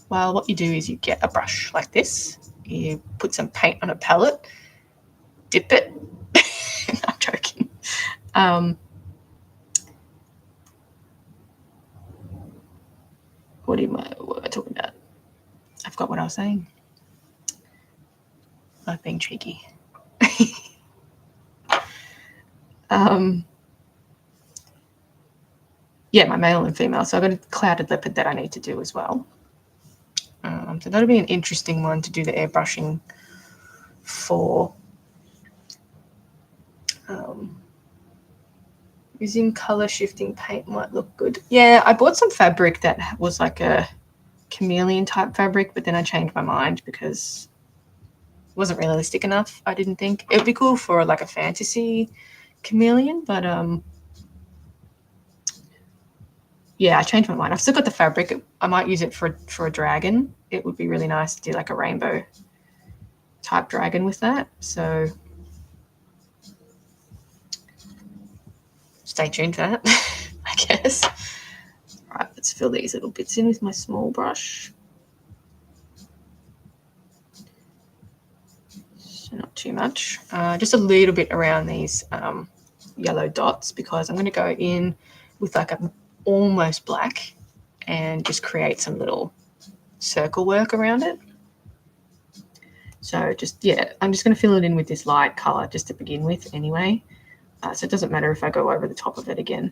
Speaker 1: Well, what you do is you get a brush like this, you put some paint on a palette, dip it. I'm joking. What am I talking about? I forgot what I was saying. I'm being cheeky. Yeah, my male and female. So I've got a clouded leopard that I need to do as well. So that'll be an interesting one to do the airbrushing for. Using color shifting paint might look good. Yeah, I bought some fabric that was like a chameleon type fabric, but then I changed my mind because it wasn't realistic enough. I didn't think it would be cool for like a fantasy chameleon, but yeah, I changed my mind. I've still got the fabric. I might use it for a dragon. It would be really nice to do like a rainbow type dragon with that. So stay tuned for that, I guess. All right, let's fill these little bits in with my small brush. So not too much. Just a little bit around these yellow dots because I'm going to go in with like a almost black and just create some little circle work around it. So just, yeah, I'm just going to fill it in with this light colour just to begin with anyway. So it doesn't matter if I go over the top of it again.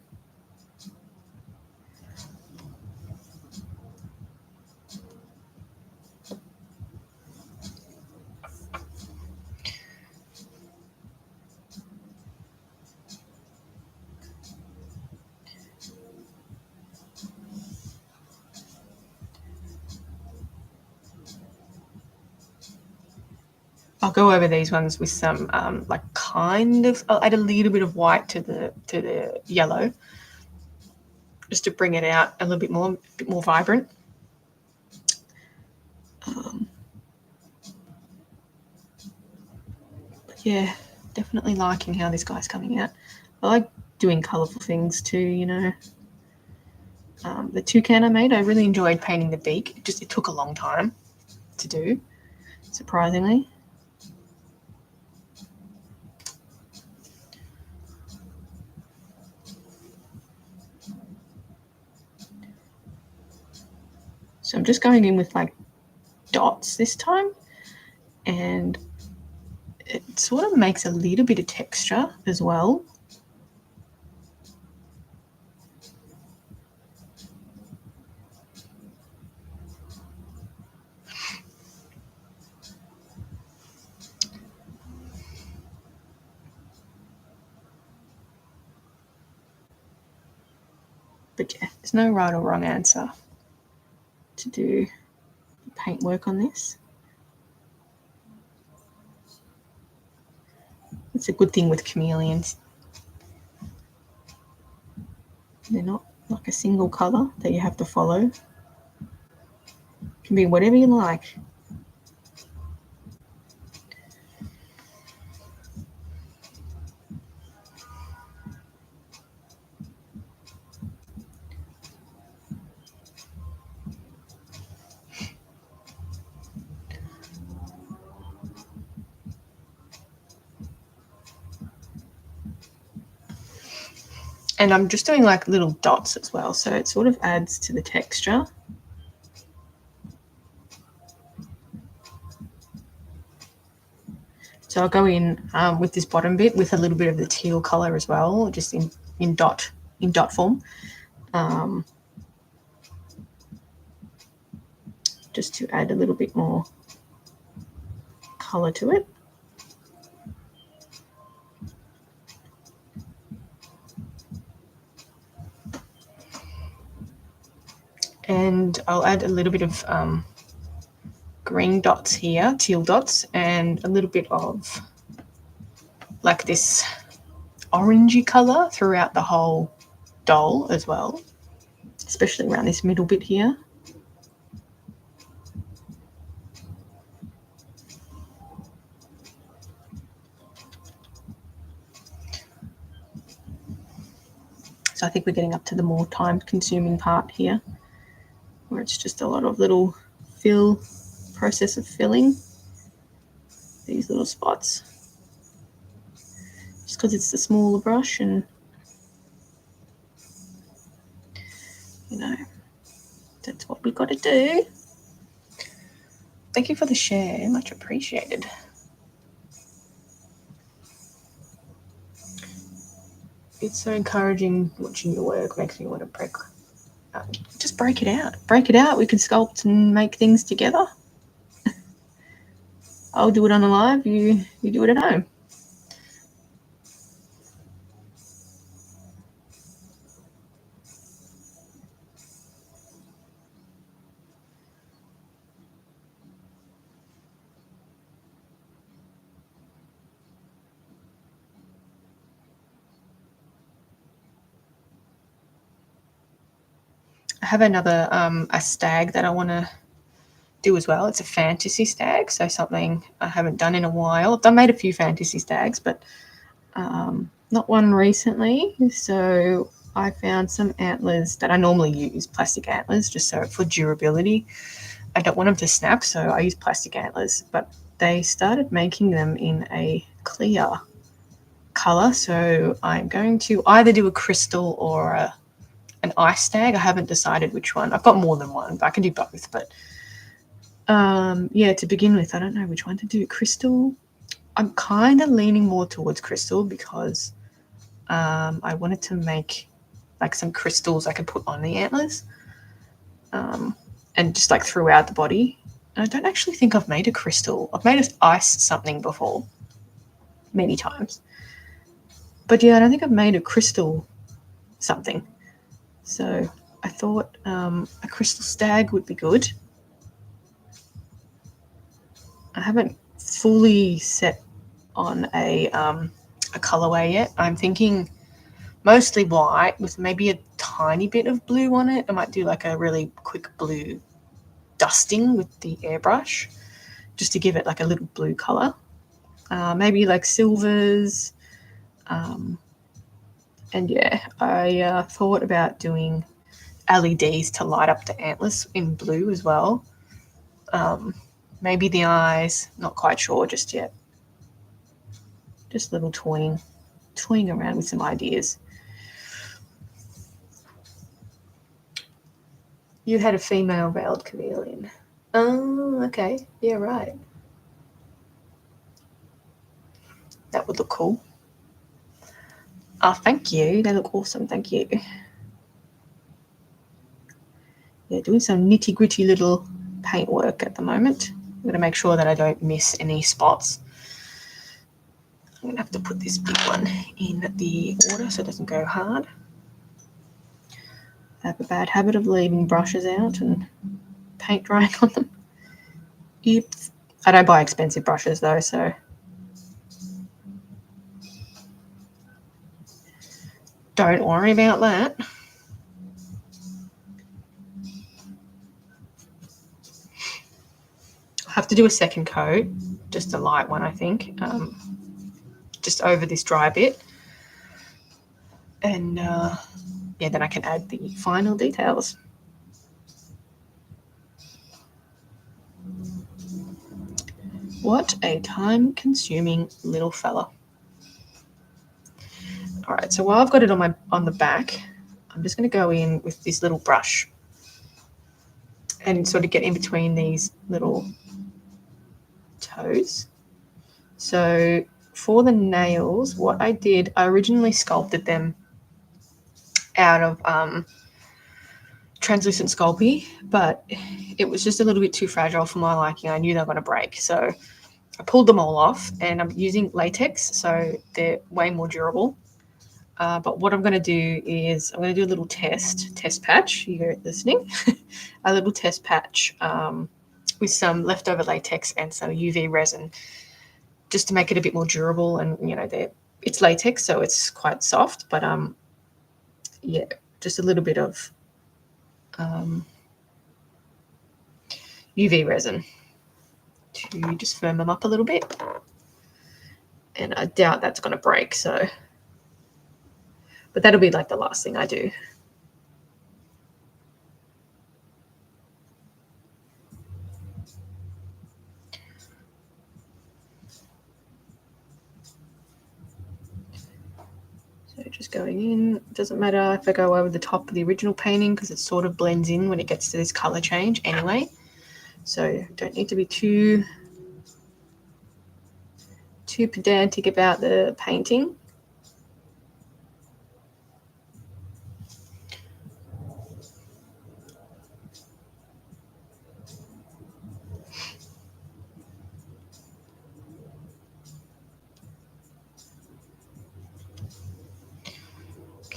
Speaker 1: I'll go over these ones with some like kind of, I'll add a little bit of white to the yellow just to bring it out a bit more vibrant. But yeah, definitely liking how this guy's coming out. I like doing colourful things too, you know. The toucan I made, I really enjoyed painting the beak. It took a long time to do, surprisingly. So I'm just going in with like dots this time, and it sort of makes a little bit of texture as well. But yeah, there's no right or wrong answer to do paint work on this. It's a good thing with chameleons. They're not like a single colour that you have to follow. It can be whatever you like. And I'm just doing like little dots as well, so it sort of adds to the texture. So I'll go in with this bottom bit with a little bit of the teal colour as well, just in dot form, just to add a little bit more colour to it. And I'll add a little bit of green dots here, teal dots, and a little bit of like this orangey colour throughout the whole doll as well, especially around this middle bit here. So I think we're getting up to the more time-consuming part here, where it's just a lot of little process of filling these little spots. Just because it's the smaller brush, and you know, that's what we've got to do. Thank you for the share, much appreciated. It's so encouraging watching your work, makes me want to just break it out. Break it out. We can sculpt and make things together. I'll do it on the live, you do it at home. I have another a stag that I want to do as well. It's a fantasy stag, so something I haven't done in a while. I've made a few fantasy stags, but not one recently. So I found some antlers that I normally use, plastic antlers, just so for durability. I don't want them to snap, so I use plastic antlers, but they started making them in a clear colour, so I'm going to either do a crystal or an ice stag. I haven't decided which one. I've got more than one, but I can do both. But yeah, to begin with, I don't know which one to do. Crystal. I'm kind of leaning more towards crystal because I wanted to make like some crystals I could put on the antlers and just like throughout the body. And I don't actually think I've made a crystal. I've made an ice something before, many times. But yeah, I don't think I've made a crystal something. So I thought a crystal stag would be good. I haven't fully set on a colorway yet. I'm thinking mostly white with maybe a tiny bit of blue on it. I might do like a really quick blue dusting with the airbrush just to give it like a little blue color. Maybe like silvers. And yeah, I thought about doing LEDs to light up the antlers in blue as well. Maybe the eyes, not quite sure just yet. Just a little toying around with some ideas. You had a female veiled chameleon. Oh, okay. Yeah, right. That would look cool. Oh, thank you. They look awesome. Thank you. Yeah, doing some nitty gritty little paint work at the moment. I'm going to make sure that I don't miss any spots. I'm going to have to put this big one in the water so it doesn't go hard. I have a bad habit of leaving brushes out and paint drying on them. Oops. I don't buy expensive brushes though, so don't worry about that. I have to do a second coat, just a light one, I think, just over this dry bit. And yeah, then I can add the final details. What a time-consuming little fella. All right, so while I've got it on the back, I'm just going to go in with this little brush and sort of get in between these little toes. So for the nails, what I did, I originally sculpted them out of translucent Sculpey, but it was just a little bit too fragile for my liking. I knew they were going to break, so I pulled them all off, and I'm using latex, so they're way more durable. But what I'm going to do is I'm going to do a little test patch. You're listening, a little test patch with some leftover latex and some UV resin, just to make it a bit more durable. And it's latex, so it's quite soft. But yeah, just a little bit of UV resin to just firm them up a little bit. And I doubt that's going to break, so. But that'll be like the last thing I do. So just going in, it doesn't matter if I go over the top of the original painting because it sort of blends in when it gets to this color change anyway. So don't need to be too pedantic about the painting.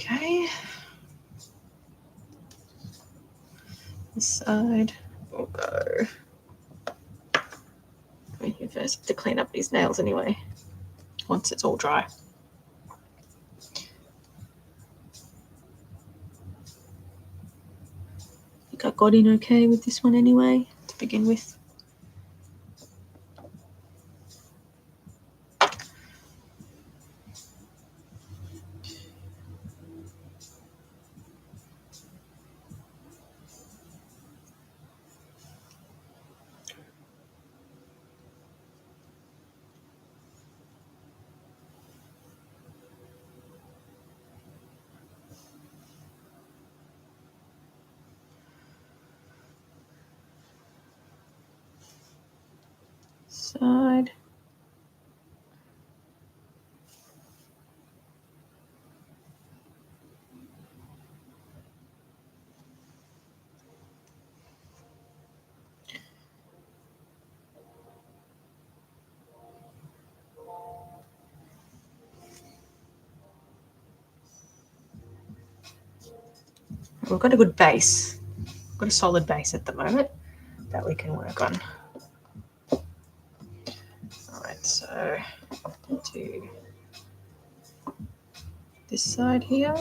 Speaker 1: Okay. This side will go here first to clean up these nails anyway, once it's all dry. I think I got in okay with this one anyway, to begin with. We've got a good base. We've got a solid base at the moment that we can work on. Alright, so to this side here.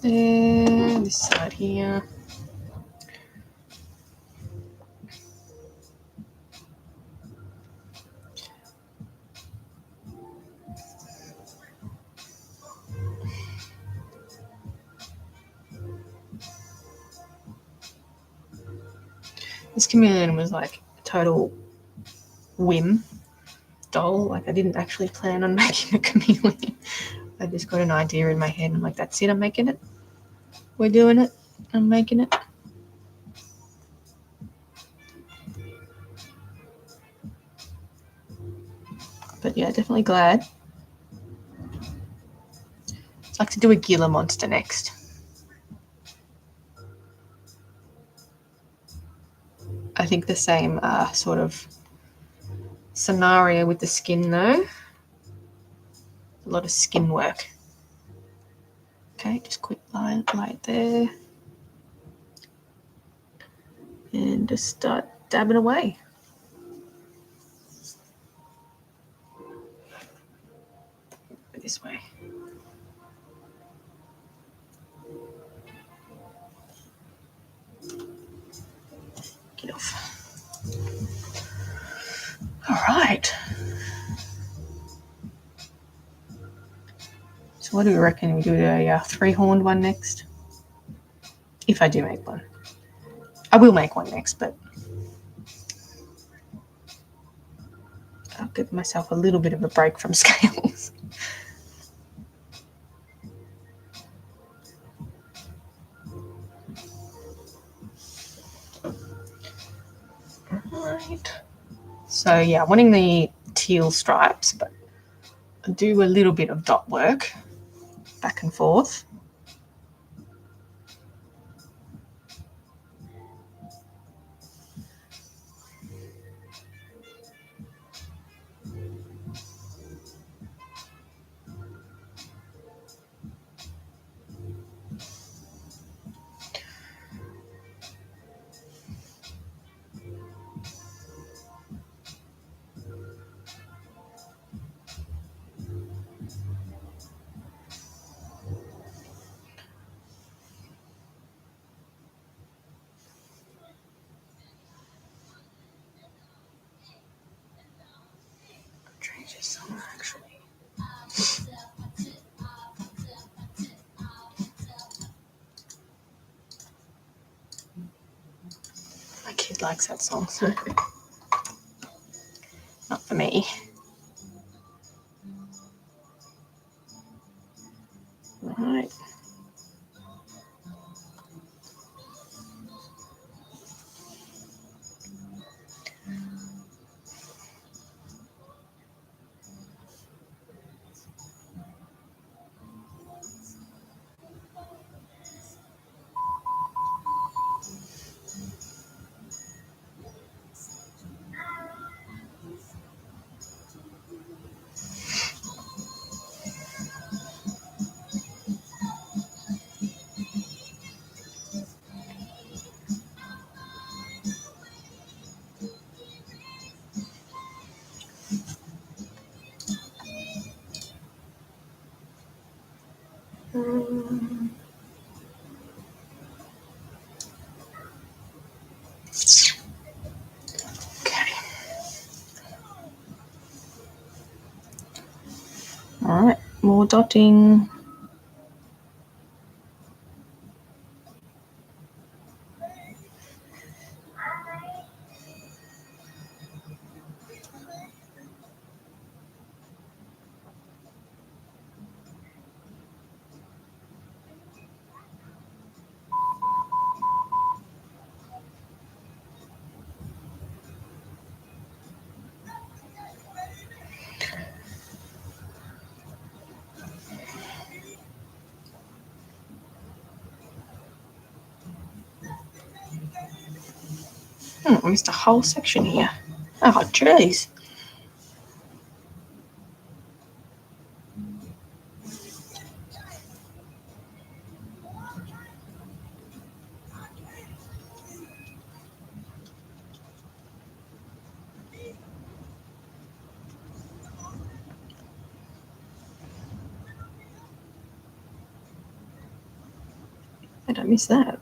Speaker 1: And this side here. This chameleon was like a total whim doll. Like I didn't actually plan on making a chameleon. I just got an idea in my head and I'm like, that's it, I'm making it. We're doing it. I'm making it. But yeah, definitely glad. I'd like to do a Gila monster next. I think the same sort of scenario with the skin though. A lot of skin work. Okay, just quick light there. And just start dabbing away. This way. Get off. All right. So what do we reckon? We do a three-horned one next? If I do make one. I will make one next, but I'll give myself a little bit of a break from scales. Right. So yeah, wanting the teal stripes, but I do a little bit of dot work back and forth. Change this song actually. My kid likes that song, so not for me. All right. Okay. All right, more dotting. I missed a whole section here. Oh, jeez. I don't miss that.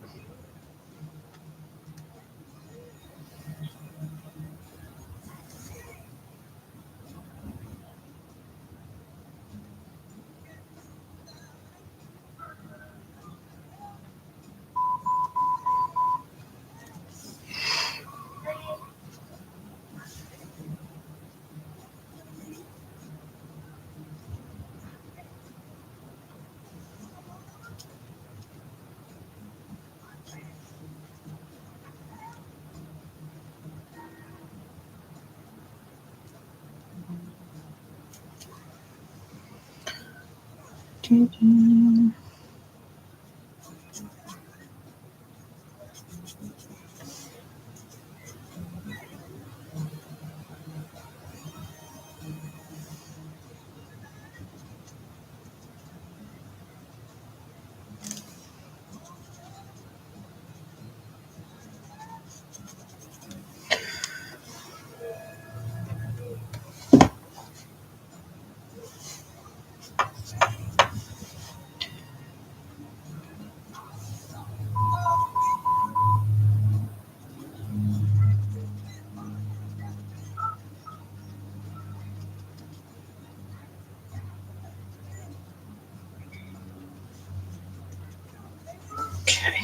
Speaker 1: Okay.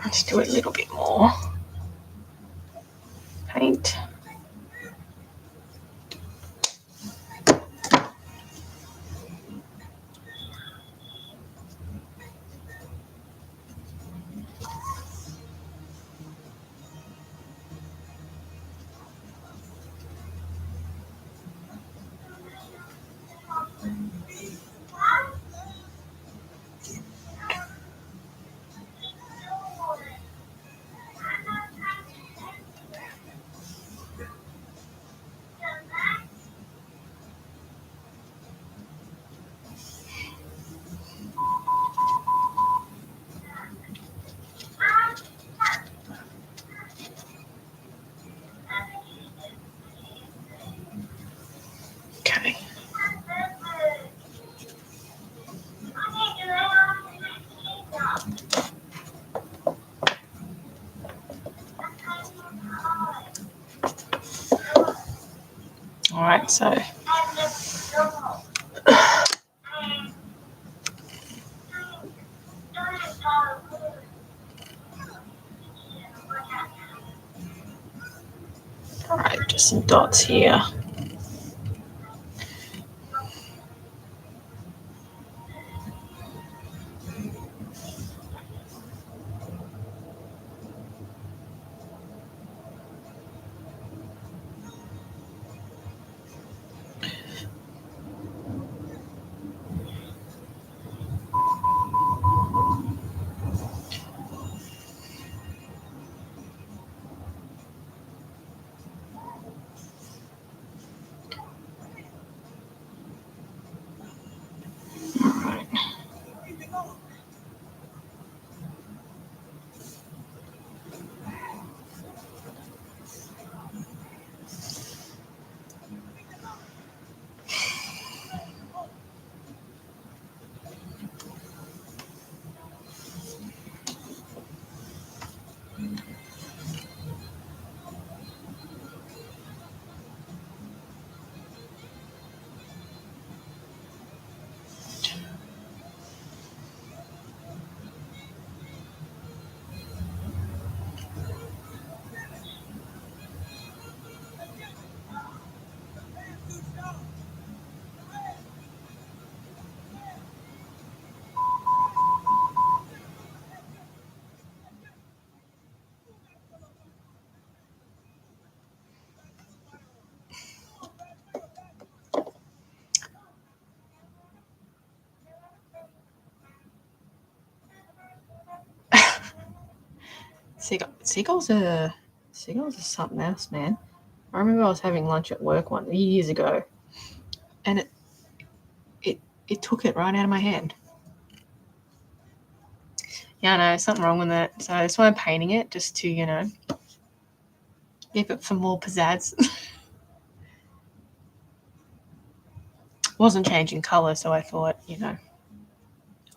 Speaker 1: Let's do a little bit more paint. Okay. All right, so all right, just some dots here. Seagulls are something else, man. I remember I was having lunch at work years ago, and it took it right out of my hand. Yeah, I know, something wrong with it. So that's why I'm painting it, just to, give it for more pizzazz. Wasn't changing colour, so I thought,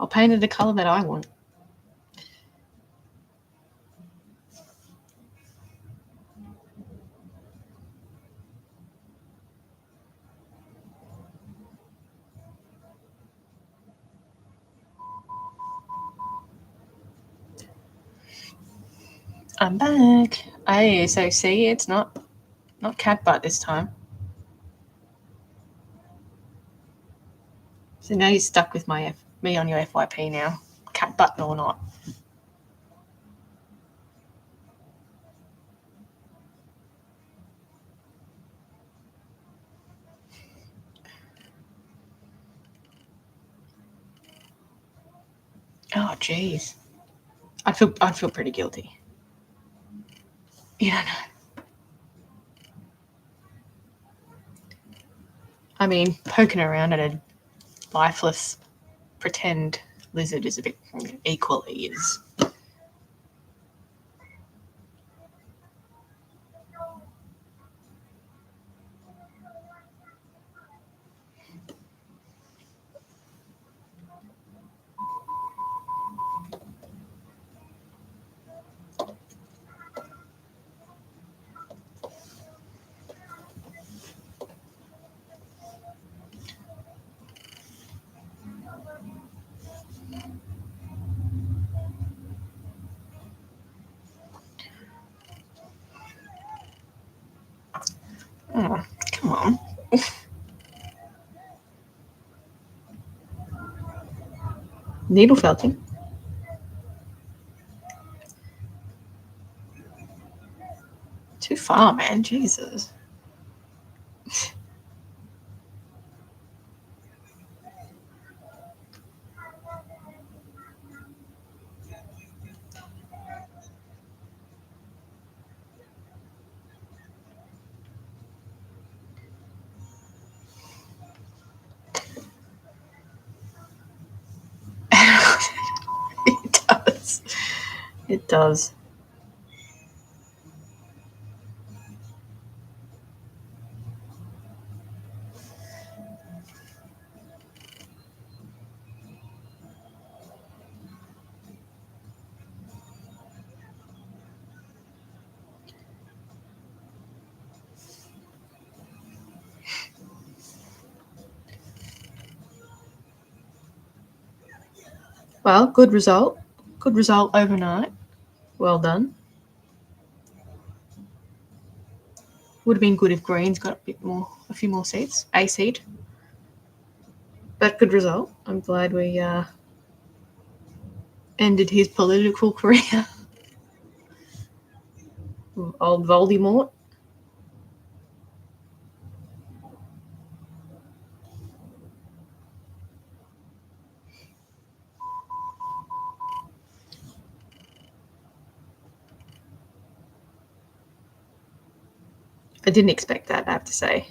Speaker 1: I'll paint it the colour that I want. I'm back. Hey, so see, it's not cat butt this time. So now you're stuck with me on your FYP now, cat butt or not. Oh, jeez. I'd feel pretty guilty. You don't know. I mean, poking around at a lifeless pretend lizard is a bit equally is. Oh, come on. Needle felting. Too far, man. Jesus. It does. It does. Well, good result. Good result overnight. Well done. Would have been good if Green's got a few more seats. A seat. But good result. I'm glad we ended his political career. Old Voldemort. I didn't expect that, I have to say.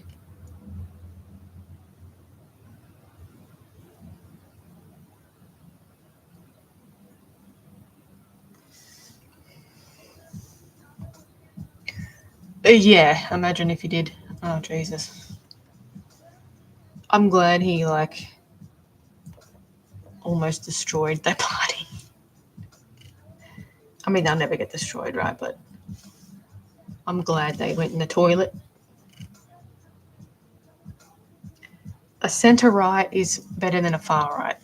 Speaker 1: Yeah, imagine if he did. Oh, Jesus. I'm glad he, almost destroyed that party. I mean, they'll never get destroyed, right? But I'm glad they went in the toilet. A centre right is better than a far right,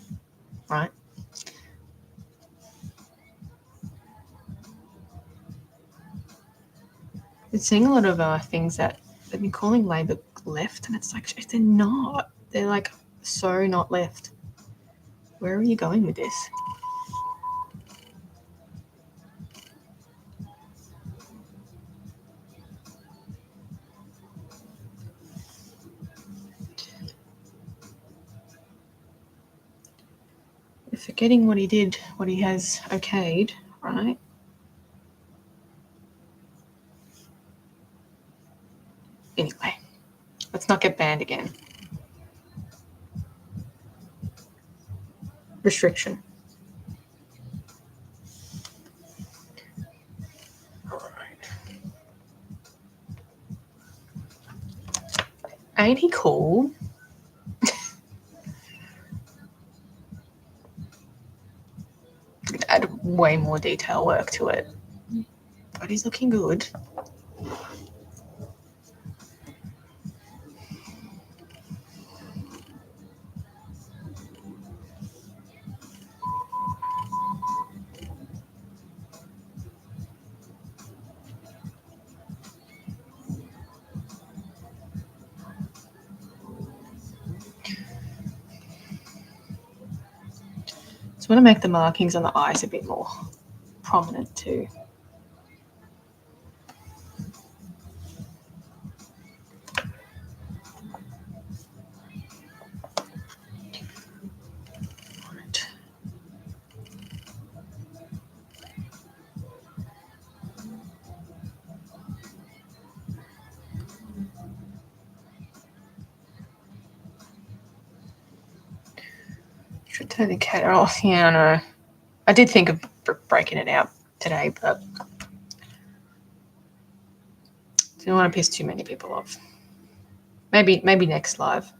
Speaker 1: right? Been seeing a lot of things that they've been calling Labor left, and it's like they're not. They're so not left. Where are you going with this? Forgetting what he did, what he has okayed, right? Anyway, let's not get banned again. Restriction. All right. Ain't he cool? Add way more detail work to it, but he's looking good. So I want to make the markings on the eyes a bit more prominent too. Right. Should turn the cat off. Yeah, I know. I did think of breaking it out today, but didn't want to piss too many people off. Maybe next live.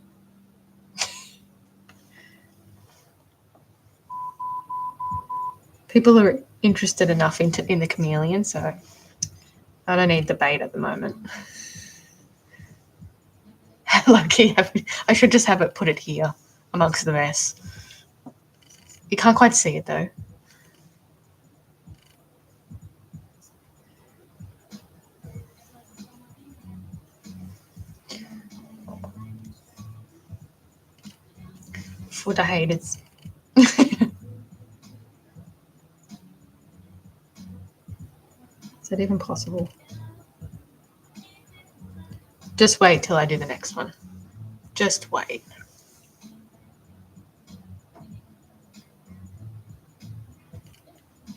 Speaker 1: People are interested enough in the chameleon, so I don't need the bait at the moment. Lucky, I should just have it put it here amongst the mess. You can't quite see it though. For the haters. Is that even possible? Just wait till I do the next one. Just wait.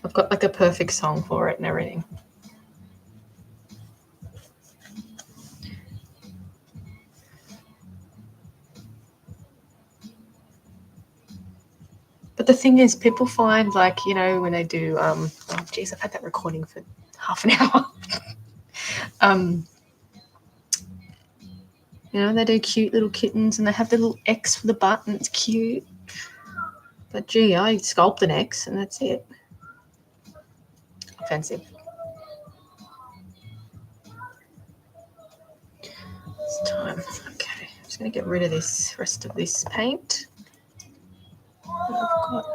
Speaker 1: I've got like a perfect song for it and everything. But the thing is, people find like, you know, when they do, oh geez, I've had that recording for half an hour. You know, they do cute little kittens and they have the little X for the butt and it's cute. But gee, I sculpt an X and that's it. Offensive. It's time. Okay, I'm just going to get rid of this rest of this paint. I've got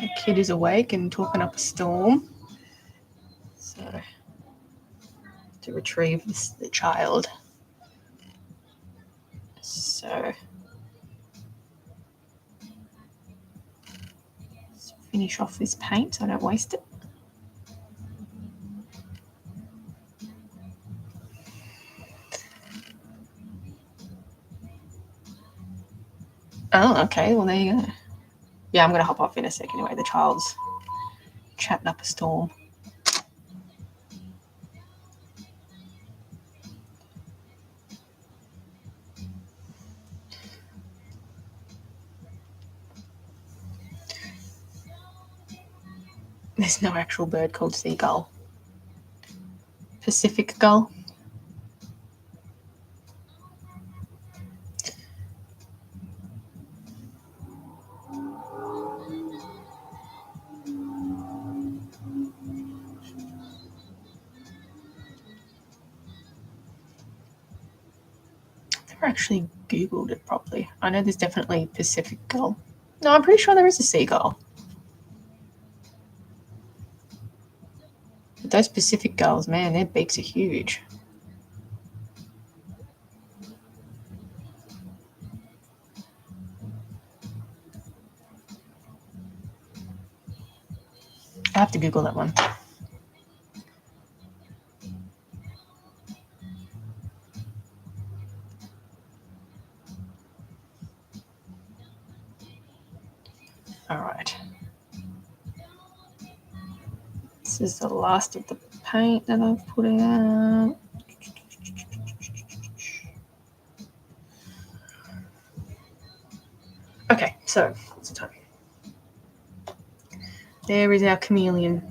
Speaker 1: the kid is awake and talking up a storm. So, to retrieve the child. So, let's finish off this paint so I don't waste it. Oh, okay. Well, there you go. Yeah, I'm going to hop off in a sec anyway. The child's chatting up a storm. There's no actual bird called seagull. Pacific gull. I've never actually Googled it properly. I know there's definitely Pacific gull. No, I'm pretty sure there is a seagull. But those Pacific gulls, man, their beaks are huge. I have to Google that one. All right. This is the last of the paint that I've put out. Okay, so what's the time? There is our chameleon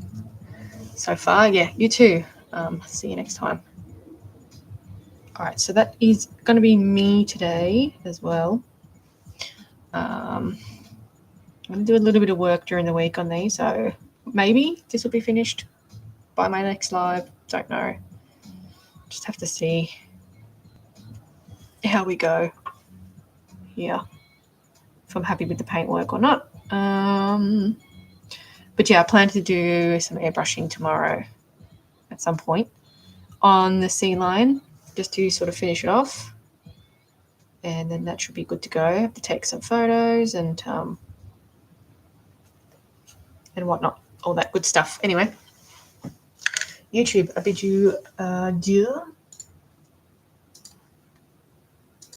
Speaker 1: so far. Yeah, you too. See you next time. All right, so that is going to be me today as well. I'm going to do a little bit of work during the week on these, so maybe this will be finished by my next live. Don't know. Just have to see how we go here, if I'm happy with the paintwork or not. But yeah, I plan to do some airbrushing tomorrow at some point on the sea line, just to sort of finish it off. And then that should be good to go. I have to take some photos and whatnot, all that good stuff. Anyway, YouTube, I bid you adieu